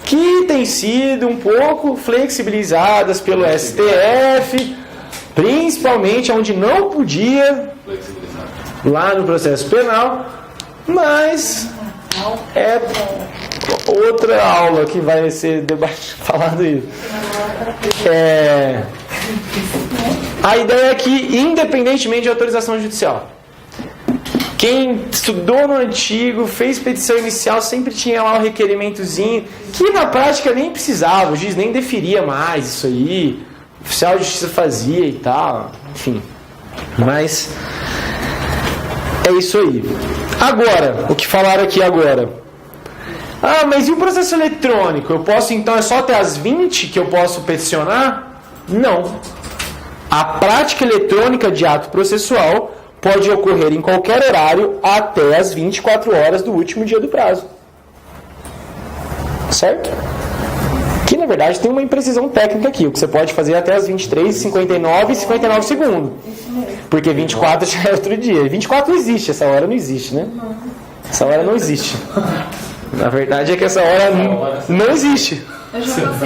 que têm sido um pouco flexibilizadas pelo STF, principalmente onde não podia, lá no processo penal, mas é outra aula que vai ser falado isso. A ideia é que, independentemente de autorização judicial, quem estudou no antigo, fez petição inicial, sempre tinha lá um requerimentozinho, que na prática nem precisava, o juiz nem deferia mais isso aí, o oficial de justiça fazia e tal, enfim. Mas é isso aí. Agora, o que falaram aqui agora? Ah, mas e o processo eletrônico? Eu posso, então, é só até as 20 que eu posso peticionar? Não. A prática eletrônica de ato processual pode ocorrer em qualquer horário até as 24 horas do último dia do prazo. Certo? Que na verdade tem uma imprecisão técnica aqui. O que você pode fazer até as 23h59 e 59 segundos. Porque 24 já é outro dia. 24 não existe, essa hora não existe, né? Essa hora não existe. Na verdade é que essa hora não existe.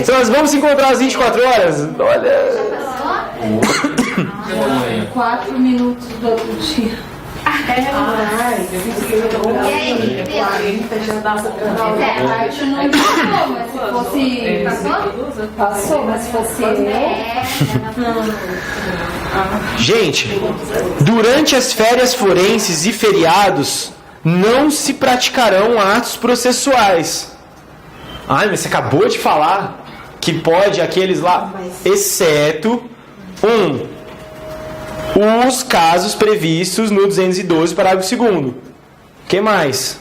Se nós vamos se encontrar às 24 horas, olha. 4 minutos do outro dia. Passou, mas se fosse Gente, durante as férias forenses e feriados, não se praticarão atos processuais. Ai, mas você acabou de falar que pode aqueles lá, exceto os casos previstos no 212, parágrafo 2º. O que mais?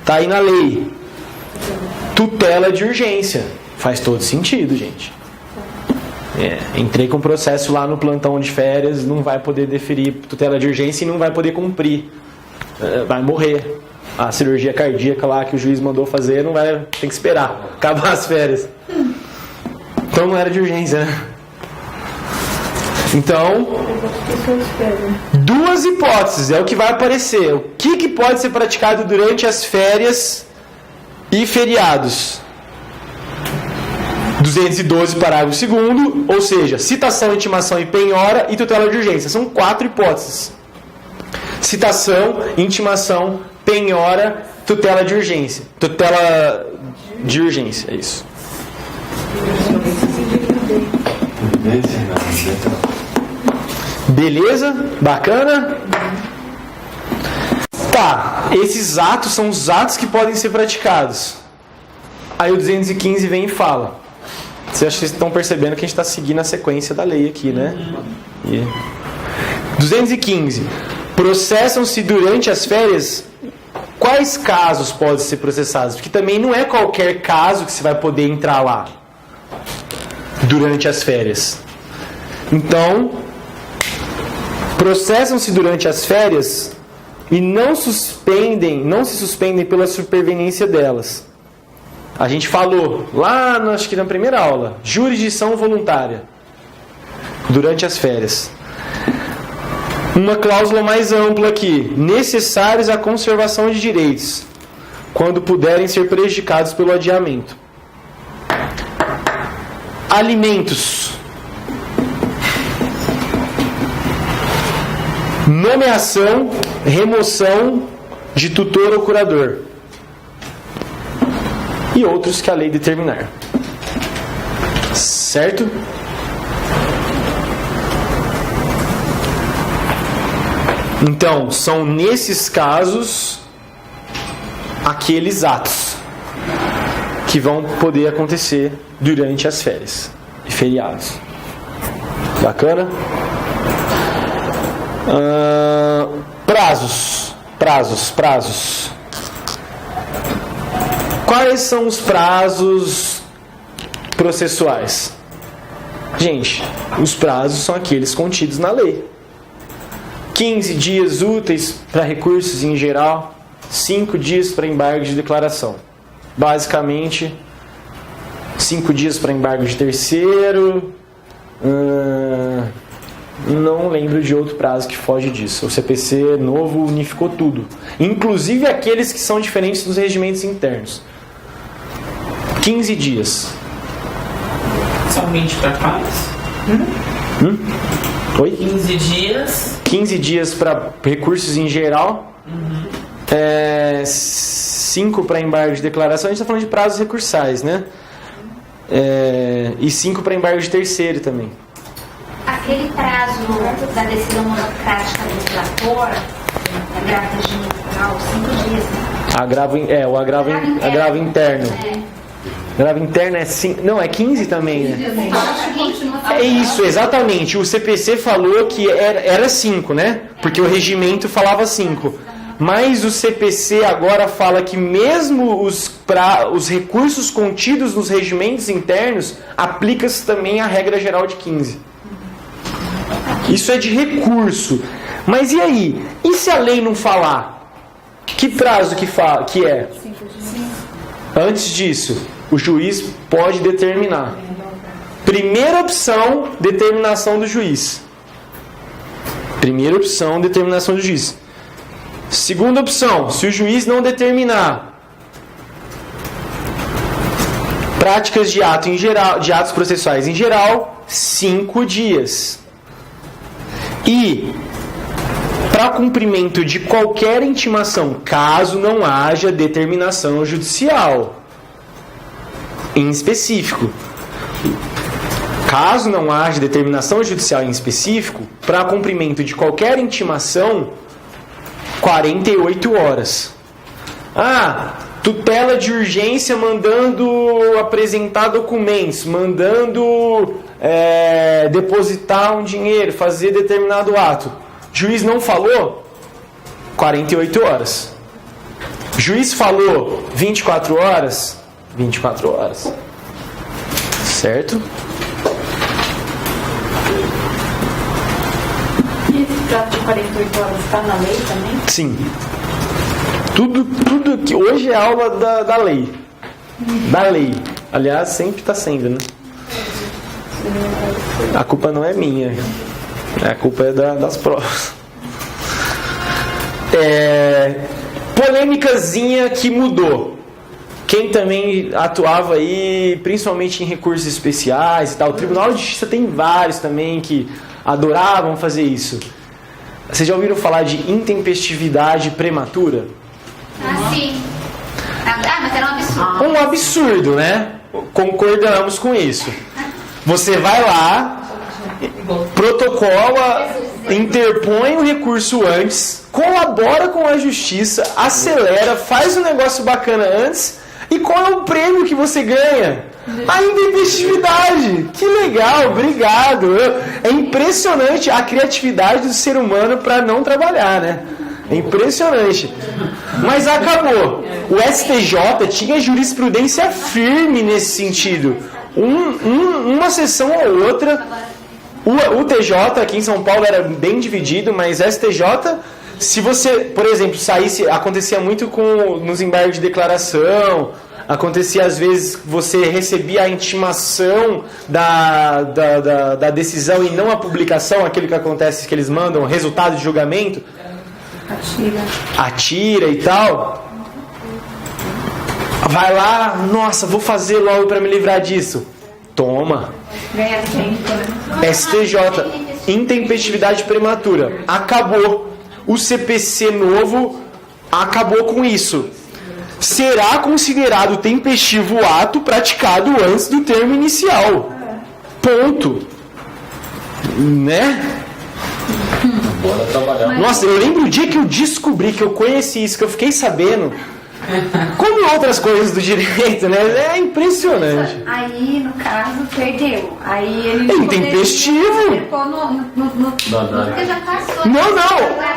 Tá aí na lei. Tutela de urgência. Faz todo sentido, gente. Entrei com processo lá no plantão de férias, não vai poder deferir tutela de urgência e não vai poder cumprir. Vai morrer. A cirurgia cardíaca lá que o juiz mandou fazer, não vai, tem que esperar acabar as férias. Então não era de urgência, né? Então, duas hipóteses, é o que vai aparecer. O que pode ser praticado durante as férias e feriados? 212, parágrafo 2º, ou seja, citação, intimação e penhora e tutela de urgência. São 4 hipóteses. Citação, intimação, penhora, tutela de urgência. Tutela de urgência, é isso. Beleza? Bacana? Tá, esses atos são os atos que podem ser praticados. Aí o 215 vem e fala. Vocês acho que vocês estão percebendo que a gente está seguindo a sequência da lei aqui, né? 215. Processam-se durante as férias. Quais casos podem ser processados? Porque também não é qualquer caso que você vai poder entrar lá durante as férias. Então, processam-se durante as férias e não se suspendem pela superveniência delas. A gente falou lá, acho que na primeira aula, jurisdição voluntária durante as férias. Uma cláusula mais ampla aqui, necessários à conservação de direitos, quando puderem ser prejudicados pelo adiamento. Alimentos. Nomeação, remoção de tutor ou curador. E outros que a lei determinar. Certo? Então, são nesses casos aqueles atos que vão poder acontecer durante as férias e feriados. Bacana? Prazos. Quais são os prazos processuais? Gente, os prazos são aqueles contidos na lei. 15 dias úteis para recursos em geral, 5 dias para embargo de declaração. Basicamente, 5 dias para embargo de terceiro. Não lembro de outro prazo que foge disso. O CPC novo unificou tudo, inclusive aqueles que são diferentes dos regimentos internos. 15 dias. São 20 para quais? Oi? 15 dias. 15 dias para recursos em geral. 5 para embargo de declaração. A gente está falando de prazos recursais, né? E 5 para embargo de terceiro também. Aquele prazo da decisão monocrática do relator, agravo regional, 5 dias, né? O agravo interno. Agravo interno é 5. Não, é 15 também, né? É isso, exatamente. O CPC falou que era 5, né? Porque o regimento falava 5. Mas o CPC agora fala que mesmo os recursos contidos nos regimentos internos, aplica-se também a regra geral de 15. Isso é de recurso. Mas e aí? E se a lei não falar? Que prazo que é? Antes disso, o juiz pode determinar. Primeira opção, determinação do juiz. Primeira opção, determinação do juiz. Segunda opção, se o juiz não determinar práticas de atos processuais em geral, 5 dias. E para cumprimento de qualquer intimação, caso não haja determinação judicial em específico. Caso não haja determinação judicial em específico, para cumprimento de qualquer intimação, 48 horas. Tutela de urgência mandando apresentar documentos, mandando depositar um dinheiro, fazer determinado ato. Juiz não falou? 48 horas. Juiz falou 24 horas? 24 horas. Certo? E esse prazo de 48 horas está na lei também? Sim. Tudo que hoje é aula da lei. Da lei. Aliás, sempre está sendo, né? A culpa não é minha. A culpa é das provas. Polêmicazinha que mudou. Quem também atuava aí, principalmente em recursos especiais e tal. O Tribunal de Justiça tem vários também que adoravam fazer isso. Vocês já ouviram falar de intempestividade prematura? Sim. Mas era um absurdo. Um absurdo, né? Concordamos com isso. Você vai lá, protocola, interpõe o recurso antes, colabora com a justiça, acelera, faz um negócio bacana antes, e qual é o prêmio que você ganha? A intempestividade. Que legal, obrigado. É impressionante a criatividade do ser humano para não trabalhar, né? É impressionante. Mas acabou. O STJ tinha jurisprudência firme nesse sentido. Uma sessão ou outra. O TJ aqui em São Paulo era bem dividido, mas STJ, se você, por exemplo, saísse, acontecia muito nos embargos de declaração, acontecia às vezes você recebia a intimação da decisão e não a publicação, aquilo que acontece que eles mandam, resultado de julgamento. Atira e tal. Vai lá, nossa, vou fazer logo para me livrar disso. Toma. Ganha tempo. STJ, intempestividade prematura. Acabou. O CPC novo acabou com isso. Será considerado tempestivo o ato praticado antes do termo inicial. Ponto. Né? Bora trabalhar. Nossa, eu lembro o dia que eu descobri, que eu conheci isso, que eu fiquei sabendo. Como outras coisas do direito, né? É impressionante. Aí, no caso, perdeu. Aí ele É intempestivo. Porque já passou. Não.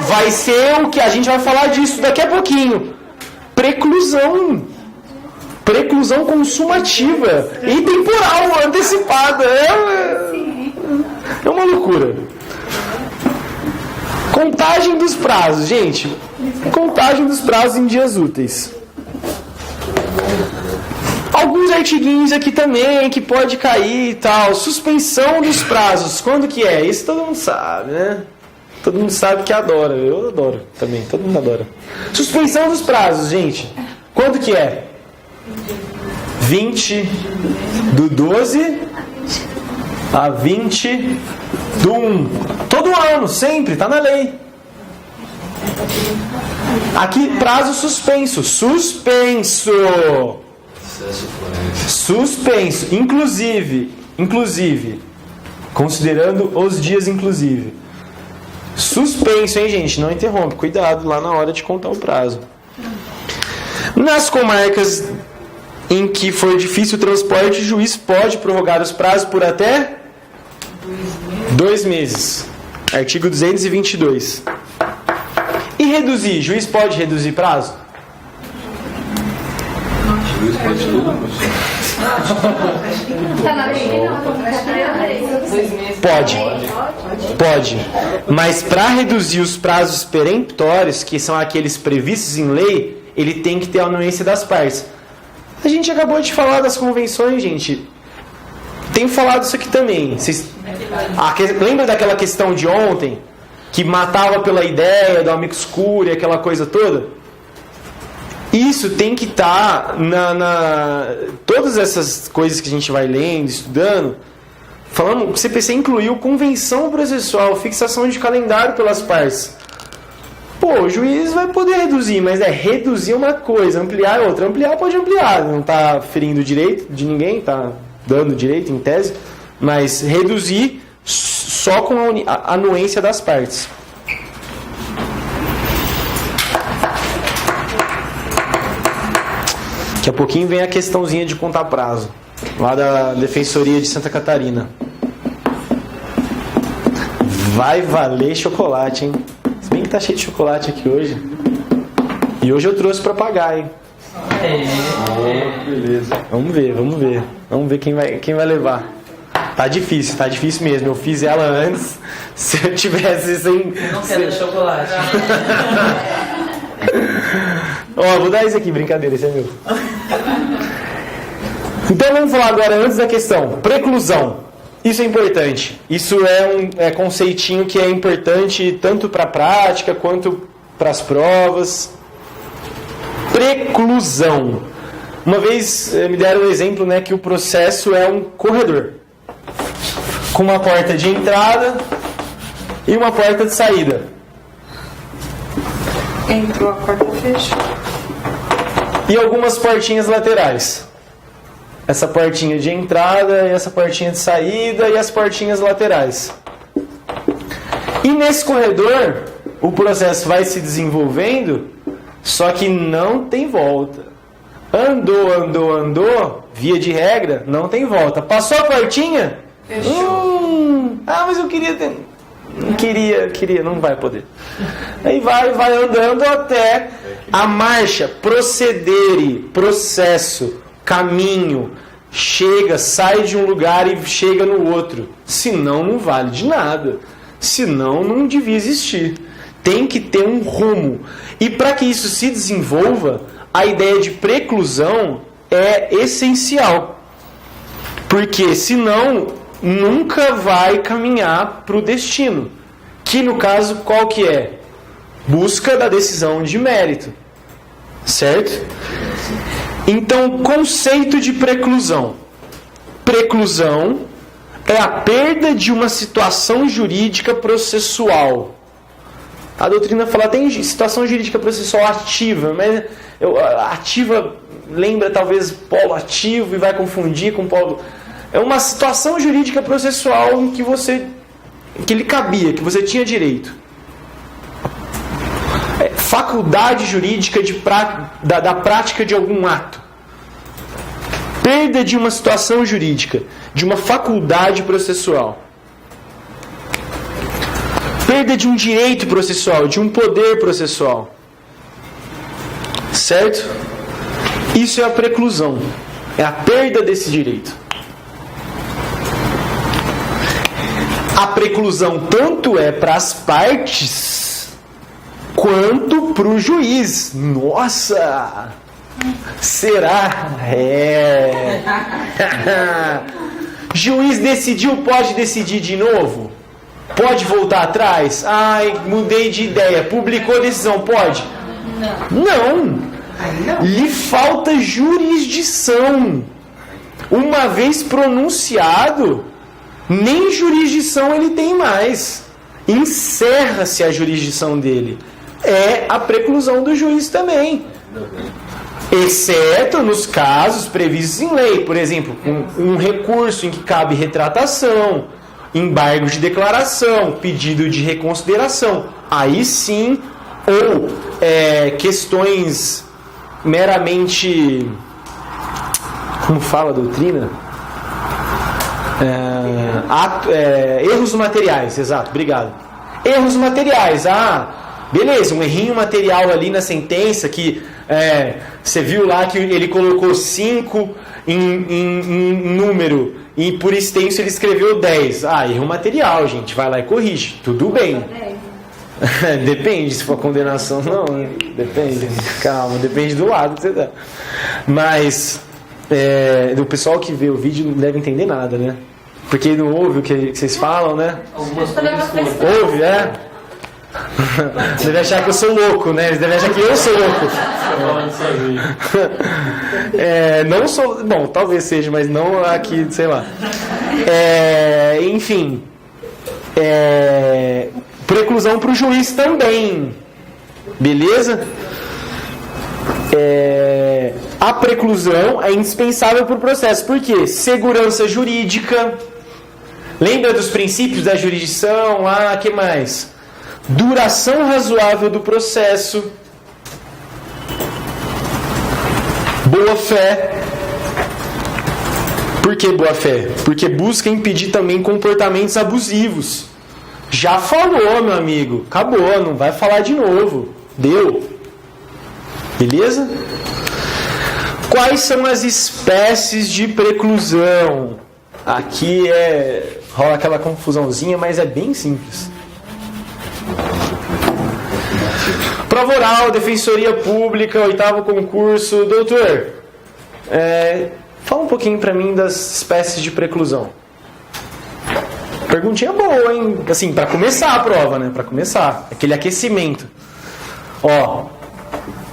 Vai ser o que a gente vai falar disso daqui a pouquinho. Preclusão. Preclusão consumativa. E temporal, antecipada. É uma loucura. Contagem dos prazos, gente. Contagem dos prazos em dias úteis. Alguns artiguinhos aqui também que pode cair e tal. Suspensão dos prazos. Quando que é? Isso todo mundo sabe, né? Todo mundo sabe que adora. Eu adoro também. Todo mundo adora. Suspensão dos prazos, gente. Quando que é? 20/12 a 20/1. Todo ano, sempre, tá na lei. Aqui, prazo suspenso. Suspenso. Inclusive, considerando os dias inclusive. Suspenso, hein, gente? Não interrompe. Cuidado lá na hora de contar o prazo. Nas comarcas em que for difícil o transporte, o juiz pode prorrogar os prazos por até 2 meses. Artigo 222. E reduzir? Juiz pode reduzir prazo? Juiz pode tudo. Tá na lei? Pode. Mas para reduzir os prazos peremptórios, que são aqueles previstos em lei, ele tem que ter a anuência das partes. A gente acabou de falar das convenções, gente. Tem falado isso aqui também. Lembra daquela questão de ontem? Que matava pela ideia do amicus curiae, aquela coisa toda? Isso tem que estar todas essas coisas que a gente vai lendo, estudando. Falando, o CPC incluiu convenção processual, fixação de calendário pelas partes. Pô, o juiz vai poder reduzir, mas reduzir uma coisa, ampliar outra. Ampliar pode ampliar, não está ferindo o direito de ninguém, está dando direito em tese, mas reduzir só com a anuência das partes. Daqui a pouquinho vem a questãozinha de contar prazo, lá da Defensoria de Santa Catarina. Vai valer chocolate, hein? Se bem que tá cheio de chocolate aqui hoje. E hoje eu trouxe para pagar, hein? Beleza. Vamos ver. Vamos ver quem vai levar. Tá difícil mesmo. Eu fiz ela antes. Se eu tivesse sem... Não quero chocolate. Ó, vou dar esse aqui, brincadeira, esse é meu. Então vamos falar agora antes da questão. Preclusão. Isso é importante. Isso é um conceitinho que é importante tanto para a prática quanto para as provas. Preclusão. Uma vez me deram um exemplo, né, que o processo é um corredor com uma porta de entrada e uma porta de saída. Entrou a porta, fechou. E algumas portinhas laterais. Essa portinha de entrada e essa portinha de saída e as portinhas laterais. E nesse corredor, o processo vai se desenvolvendo, só que não tem volta. Andou, via de regra, não tem volta. Passou a portinha? Fechou. Mas eu queria ter... Não queria, não vai poder. Aí vai andando até a marcha, procedere, processo, caminho, sai de um lugar e chega no outro. Senão não vale de nada. Senão não devia existir. Tem que ter um rumo. E para que isso se desenvolva, a ideia de preclusão é essencial. Porque senão nunca vai caminhar para o destino. Que no caso, qual que é? Busca da decisão de mérito. Certo? Então, conceito de preclusão. Preclusão é a perda de uma situação jurídica processual. A doutrina fala, tem situação jurídica processual ativa, mas ativa lembra talvez polo ativo e vai confundir com polo... É uma situação jurídica processual em que lhe cabia, que você tinha direito. Faculdade jurídica da prática de algum ato. Perda de uma situação jurídica, de uma faculdade processual. Perda de um direito processual, de um poder processual. Certo? Isso é a preclusão. É a perda desse direito. A preclusão tanto é para as partes quanto para o juiz. Nossa! Será? Juiz decidiu, pode decidir de novo? Pode voltar atrás? Mudei de ideia. Publicou a decisão, pode? Não. Lhe falta jurisdição. Uma vez pronunciado, nem jurisdição ele tem mais. Encerra-se a jurisdição dele. É a preclusão do juiz também. Exceto nos casos previstos em lei. Por exemplo, um recurso em que cabe retratação, embargo de declaração, pedido de reconsideração. Aí sim, ou questões meramente... Como fala a doutrina? Erros materiais, exato, obrigado. Erros materiais, beleza, um errinho material ali na sentença que você viu lá que ele colocou 5 em número e por extenso ele escreveu 10. Erro material, gente, vai lá e corrige, tudo bem. Depende, se for condenação, não, depende, calma, depende do lado que você dá. Mas O pessoal que vê o vídeo não deve entender nada, né? Porque não ouve o que vocês falam, né? Ouve, Deve achar que eu sou louco, né? Eles devem achar que eu sou louco. Não sou... Bom, talvez seja, mas não aqui, sei lá. Enfim. Preclusão para o juiz também. Beleza? A preclusão é indispensável para o processo. Por quê? Segurança jurídica. Lembra dos princípios da jurisdição? Que mais? Duração razoável do processo. Boa fé. Por que boa fé? Porque busca impedir também comportamentos abusivos. Já falou, meu amigo. Acabou, não vai falar de novo. Deu. Beleza? Quais são as espécies de preclusão? Aqui rola aquela confusãozinha, mas é bem simples. Prova oral, defensoria pública, 8º concurso. Doutor, fala um pouquinho pra mim das espécies de preclusão. Perguntinha boa, hein? Assim, pra começar a prova, né? Pra começar. Aquele aquecimento.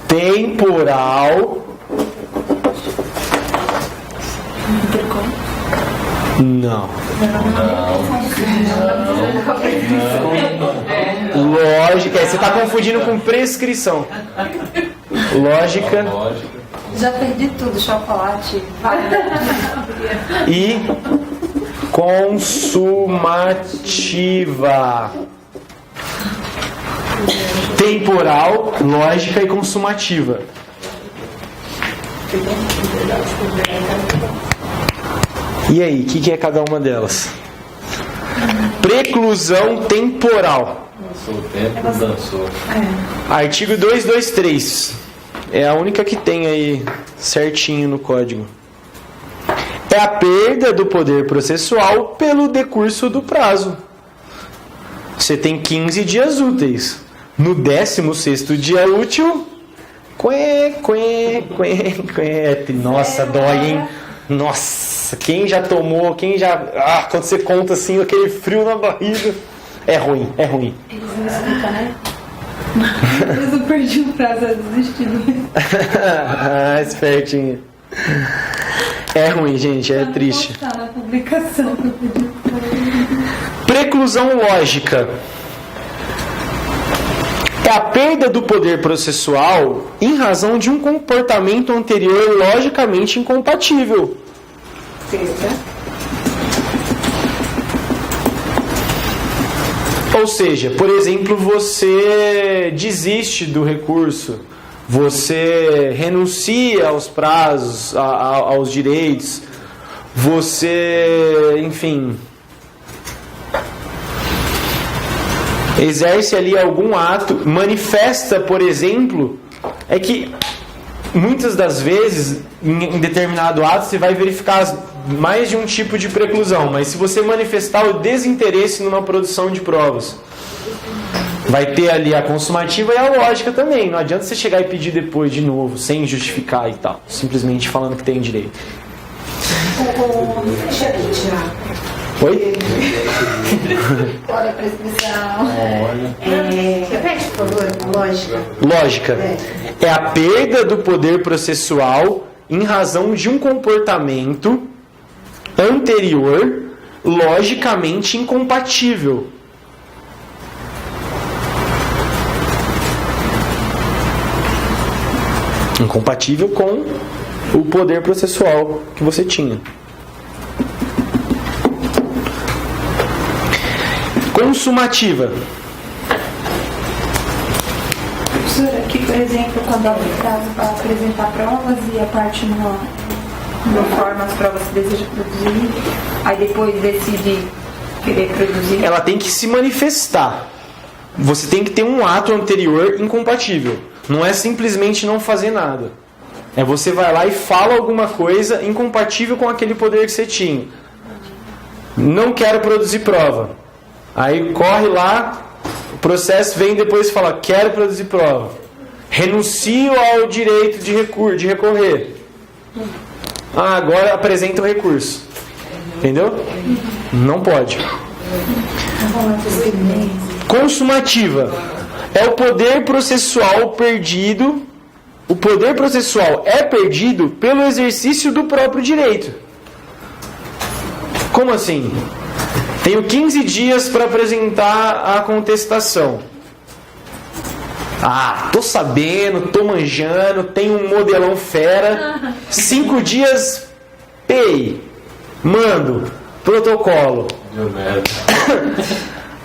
Temporal. Não. Lógica. Você está confundindo com prescrição. Lógica. Já perdi tudo, chocolate. E consumativa. Temporal, lógica e consumativa. E aí, o que é cada uma delas? Preclusão temporal. Dançou o tempo, dançou. Artigo 223. É a única que tem aí certinho no código. É a perda do poder processual pelo decurso do prazo. Você tem 15 dias úteis. No 16º dia útil... Nossa, dói, hein? Nossa, quem já tomou, quando você conta assim, aquele frio na barriga, é ruim. Eles não explicam, né? Mas eu perdi o prazo, eu desisti. Espertinho. É ruim, gente, é triste. Tá na publicação. Preclusão lógica. É a perda do poder processual em razão de um comportamento anterior logicamente incompatível. Ou seja, por exemplo, você desiste do recurso, você renuncia aos prazos, aos direitos, você, enfim, exerce ali algum ato, manifesta, por exemplo, é que muitas das vezes, em determinado ato, você vai verificar mais de um tipo de preclusão, mas se você manifestar o desinteresse numa produção de provas, vai ter ali a consumativa e a lógica também. Não adianta você chegar e pedir depois de novo, sem justificar e tal, simplesmente falando que tem direito. Oi? Olha a prescrição. Repete, por favor, lógica. Lógica. É a perda do poder processual em razão de um comportamento anterior logicamente incompatível. Incompatível com o poder processual que você tinha. Consumativa. Professora, aqui, por exemplo, quando há um prazo para apresentar provas e a parte não forma as provas que deseja produzir, aí depois decide querer produzir. Ela tem que se manifestar. Você tem que ter um ato anterior incompatível. Não é simplesmente não fazer nada. É você vai lá e fala alguma coisa incompatível com aquele poder que você tinha. Não quero produzir prova. Aí corre lá, o processo vem depois e fala, quero produzir prova. Renuncio ao direito de recorrer. agora apresenta o recurso. Entendeu? Não pode. Consumativa é o poder processual perdido. O poder processual é perdido pelo exercício do próprio direito. Como assim? Tenho 15 dias para apresentar a contestação. Tô sabendo, tô manjando, tenho um modelão fera. 5 dias, PEI. Mando, protocolo.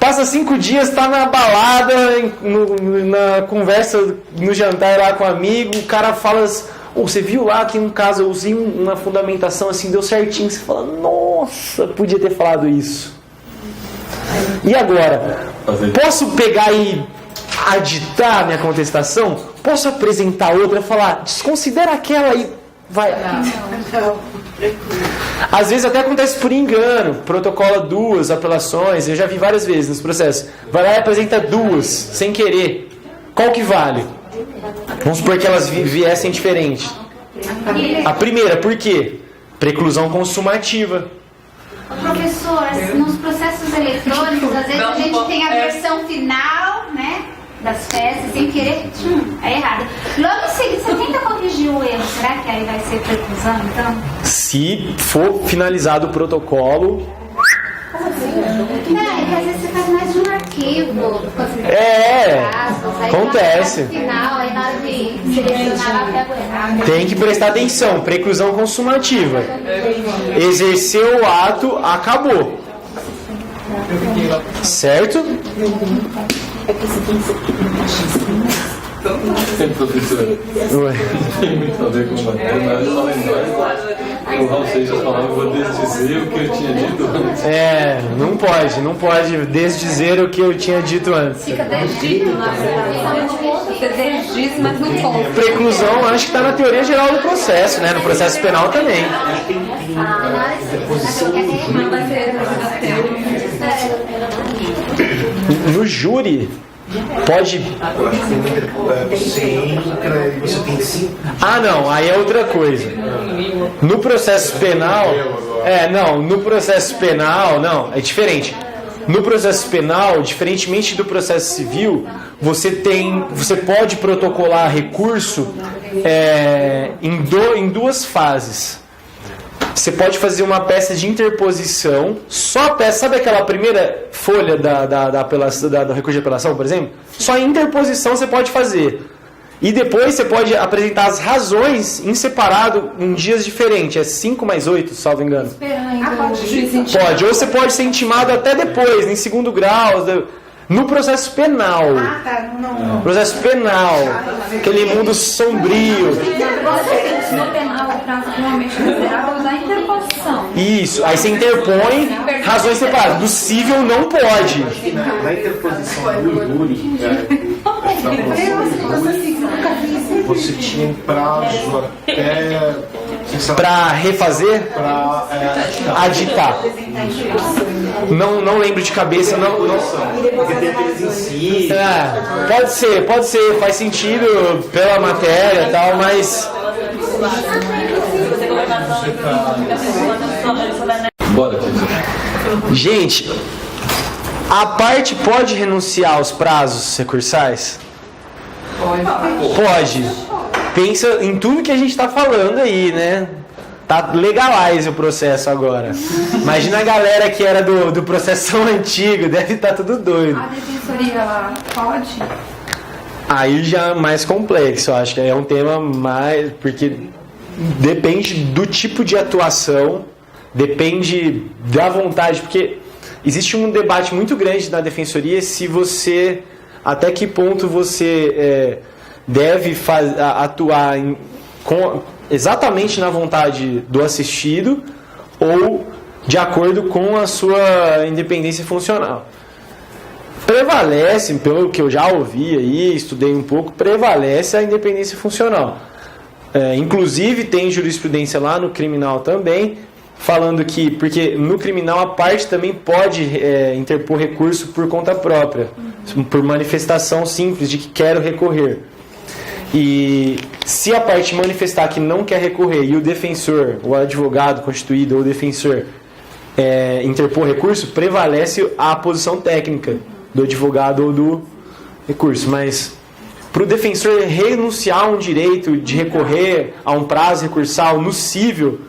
Passa 5 dias, tá na balada, na conversa, no jantar lá com um amigo, o cara fala, você viu lá que no caso eu usei uma fundamentação assim, deu certinho. Você fala, nossa, podia ter falado isso. E agora? Posso pegar e aditar minha contestação? Posso apresentar outra e falar, desconsidera aquela e vai. Não. Às vezes até acontece por engano, protocola 2 apelações, eu já vi várias vezes nos processos. Vai lá e apresenta 2, sem querer. Qual que vale? Vamos supor que elas viessem diferentes. A primeira, por quê? Preclusão consumativa. Professor, nos processos eletrônicos, às vezes a gente tem a versão final, né, das peças, sem querer, é errado. Logo em seguida, você tenta corrigir o erro, será que aí vai ser preclusão, então? Se for finalizado o protocolo... Como assim? Não, é que às vezes você faz mais de um arquivo. Acontece. Aí final, aí na hora de selecionar lá, pega o errado. Tem que prestar atenção, preclusão consumativa. Exerceu o ato, acabou. Certo? Professor, tem muito a ver com matéria, mas eu só lembrar. O Raul Seixas falava, vou desdizer o que eu tinha dito antes. Não pode desdizer o que eu tinha dito antes. Fica 10 dias, fica 10 dias, mas não conta. Preclusão, acho que está na teoria geral do processo, né? No processo penal também. No júri, pode... Você entra e você tem 5. Não, aí é outra coisa. No processo penal... no processo penal, é diferente. No processo penal, diferentemente do processo civil, você pode protocolar recurso em 2 fases. Você pode fazer uma peça de interposição, só a peça, sabe aquela primeira folha do recurso de apelação, por exemplo? Só em interposição você pode fazer. E depois você pode apresentar as razões em separado em dias diferentes. É 5 mais 8, salvo engano. Pode, ou você pode ser intimado até depois, em segundo grau. No processo penal. Não. Processo penal. Aquele mundo sombrio. No penal, o prazo normalmente considerado da interposição. Isso, aí você interpõe razões separadas. Do cível não pode. Na interposição do júri, você tinha um prazo até... Para refazer? Para aditar. Não lembro de cabeça, não. Pode ser, faz sentido pela matéria e tal, mas... Bora, Tito. Gente, a parte pode renunciar aos prazos recursais? Pode. Pensa em tudo que a gente está falando aí, né? Tá legalize o processo agora. Imagina a galera que era do processo antigo, deve estar tudo doido. A defensoria lá pode? Aí já é mais complexo, eu acho que é um tema mais... Porque depende do tipo de atuação, depende da vontade, porque existe um debate muito grande na defensoria se você... Até que ponto você deve atuar exatamente na vontade do assistido ou de acordo com a sua independência funcional. Prevalece, pelo que eu já ouvi aí, estudei um pouco, prevalece a independência funcional. Inclusive tem jurisprudência lá no criminal também, falando que, porque no criminal a parte também pode interpor recurso por conta própria, por manifestação simples de que quero recorrer. E se a parte manifestar que não quer recorrer e o defensor, o advogado constituído ou o defensor interpor recurso, prevalece a posição técnica do advogado ou do recurso. Mas para o defensor renunciar a um direito de recorrer a um prazo recursal nocível,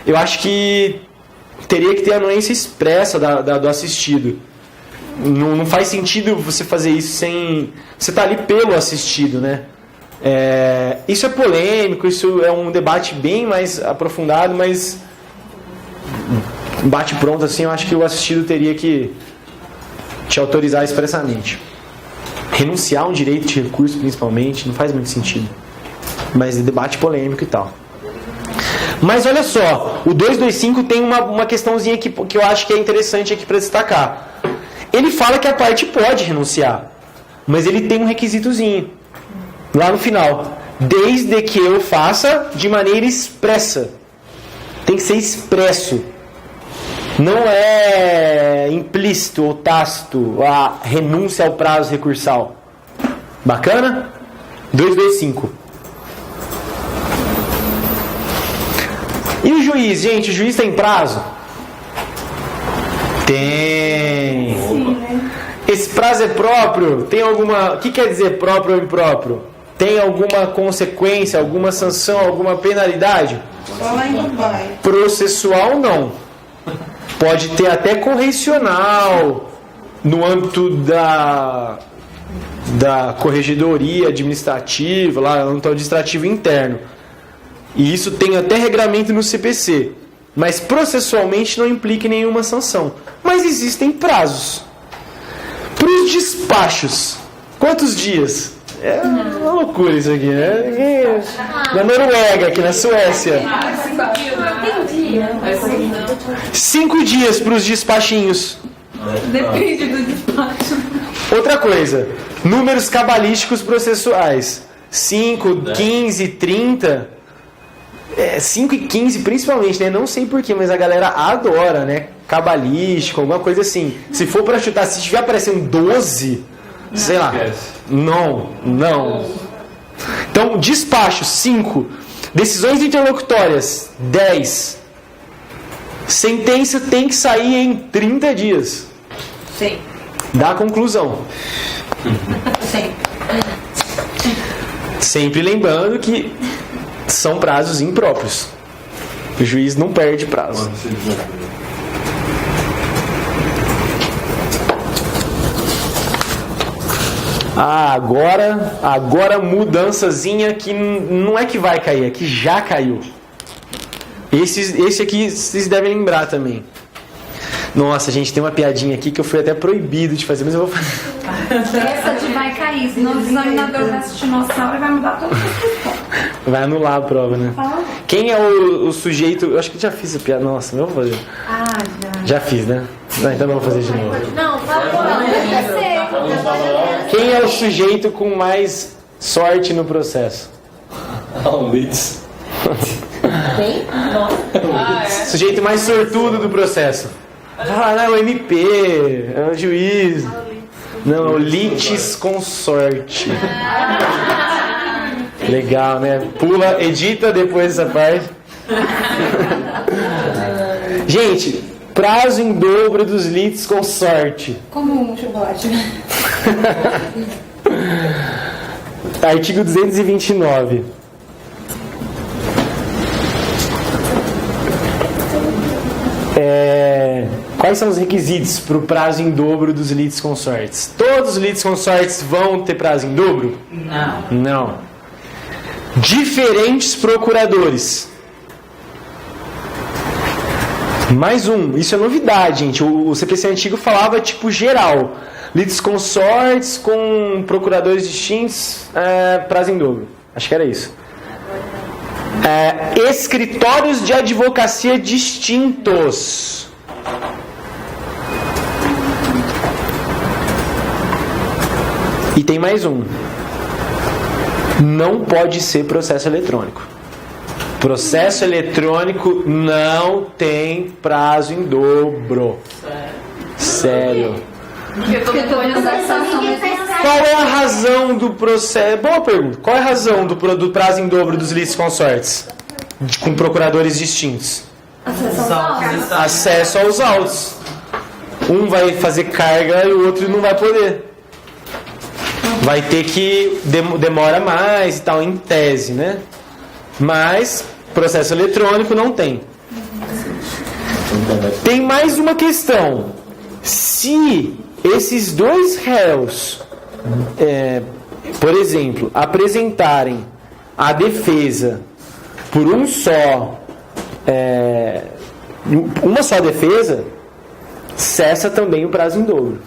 eu acho que teria que ter a anuência expressa do assistido. Não faz sentido você fazer isso sem... Você está ali pelo assistido, né? Isso é polêmico, isso é um debate bem mais aprofundado, mas bate pronto assim, eu acho que o assistido teria que te autorizar expressamente. Renunciar a um direito de recurso, principalmente, não faz muito sentido. Mas é debate polêmico e tal. Mas olha só, o 225 tem uma questãozinha que eu acho que é interessante aqui para destacar. Ele fala que a parte pode renunciar, mas ele tem um requisitozinho lá no final: desde que eu faça de maneira expressa. Tem que ser expresso. Não é implícito ou tácito a renúncia ao prazo recursal. Bacana? 225. E o juiz, gente? O juiz tem prazo? Tem. Sim, né? Esse prazo é próprio? Tem alguma... O que quer dizer próprio ou impróprio? Tem alguma consequência, alguma sanção, alguma penalidade? Só lá em Dubai. Processual, não. Pode ter até correcional no âmbito da corregedoria administrativa, lá no âmbito administrativo interno. E isso tem até regramento no CPC. Mas processualmente não implica nenhuma sanção. Mas existem prazos. Para os despachos, quantos dias? É uma loucura isso aqui, né? Na Noruega, aqui na Suécia. 5 dias para os despachinhos. Depende do despacho. Outra coisa, números cabalísticos processuais. 5, 15, 30. 5 e 15 principalmente, né? Não sei porquê, mas a galera adora, né? Cabalístico, alguma coisa assim. Se for para chutar, se estiver aparecendo 12, sei lá. Não. Então, despacho, 5. Decisões interlocutórias, 10. Sentença tem que sair em 30 dias. Sim. Da conclusão. Sim. Sempre lembrando que são prazos impróprios. O juiz não perde prazo. Agora mudançazinha que não é que vai cair, é que já caiu. Esse aqui vocês devem lembrar também. Nossa, gente, tem uma piadinha aqui que eu fui até proibido de fazer, mas eu vou fazer. Essa de vai cair, senão o examinador vai assistir nossa aula e vai mudar todas as questões. Vai anular a prova, né? Quem é o sujeito... Eu acho que já fiz a piada. Nossa, não vou fazer. Já fiz, né? Não, então não vou fazer de novo. Não, fala não. Quem é o sujeito com mais sorte no processo? O Litz. Quem? Nossa. Sujeito mais sortudo do processo. Ah, não, é o MP, é o juiz. Não, é o litis consorte. Legal, né? Pula, edita depois essa parte. Gente, prazo em dobro dos litis consorte. Como um chocolate. Artigo 229. Quais são os requisitos para o prazo em dobro dos litis consortes? Todos os litis consortes vão ter prazo em dobro? Não. Diferentes procuradores. Mais um. Isso é novidade, gente. O CPC antigo falava tipo geral. Litis consortes com procuradores distintos, prazo em dobro. Acho que era isso. Escritórios de advocacia distintos. E tem mais um. Não pode ser processo eletrônico. Processo eletrônico não tem prazo em dobro. Sério. Porque todo mundo Ninguém faz Qual é a razão do processo? Boa pergunta. Qual é a razão do prazo em dobro dos litisconsortes com procuradores distintos? Acesso aos autos. Um vai fazer carga e o outro não vai poder. Vai ter que demora mais e tal, em tese, né? Mas processo eletrônico não tem. Tem mais uma questão. Se esses dois réus, por exemplo, apresentarem a defesa por uma só defesa, cessa também o prazo em dobro.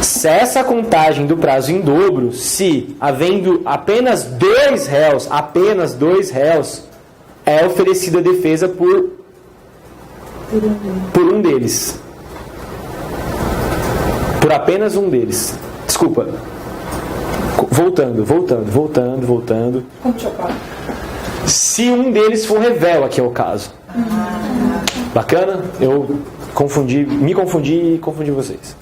Cessa a contagem do prazo em dobro se, havendo apenas dois réus, é oferecida a defesa por um deles. Por apenas um deles. Desculpa. Voltando. Se um deles for revel, aqui é o caso. Bacana? Eu me confundi e confundi vocês.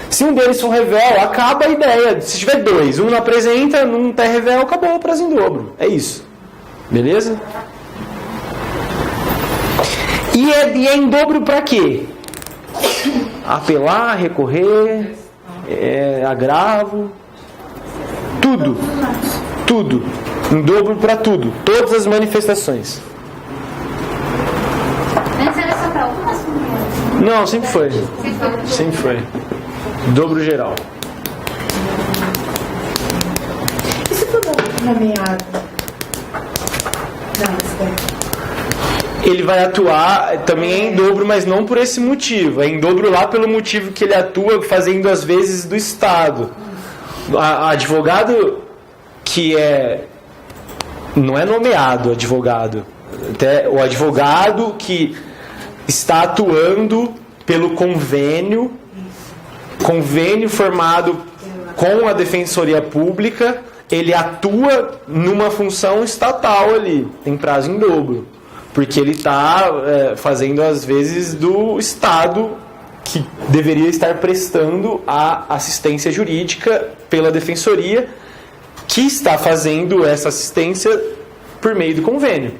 Se um deles for revel, acaba a ideia. Se tiver dois, um não apresenta, não tem revel, acabou o prazo em dobro. É isso. Beleza? E é em dobro pra quê? Apelar, recorrer, agravo, tudo. Em dobro pra tudo. Todas as manifestações. Antes era só pra algumas mulheres? Não, sempre foi. Dobro geral. E se for nomeado? Ele vai atuar também em dobro, mas não por esse motivo. É em dobro lá pelo motivo que ele atua fazendo as vezes do Estado. Advogado que não é nomeado advogado. Até o advogado que está atuando pelo convênio formado com a Defensoria Pública, ele atua numa função estatal ali, tem prazo em dobro, porque ele está fazendo as vezes do Estado que deveria estar prestando a assistência jurídica pela Defensoria, que está fazendo essa assistência por meio do convênio.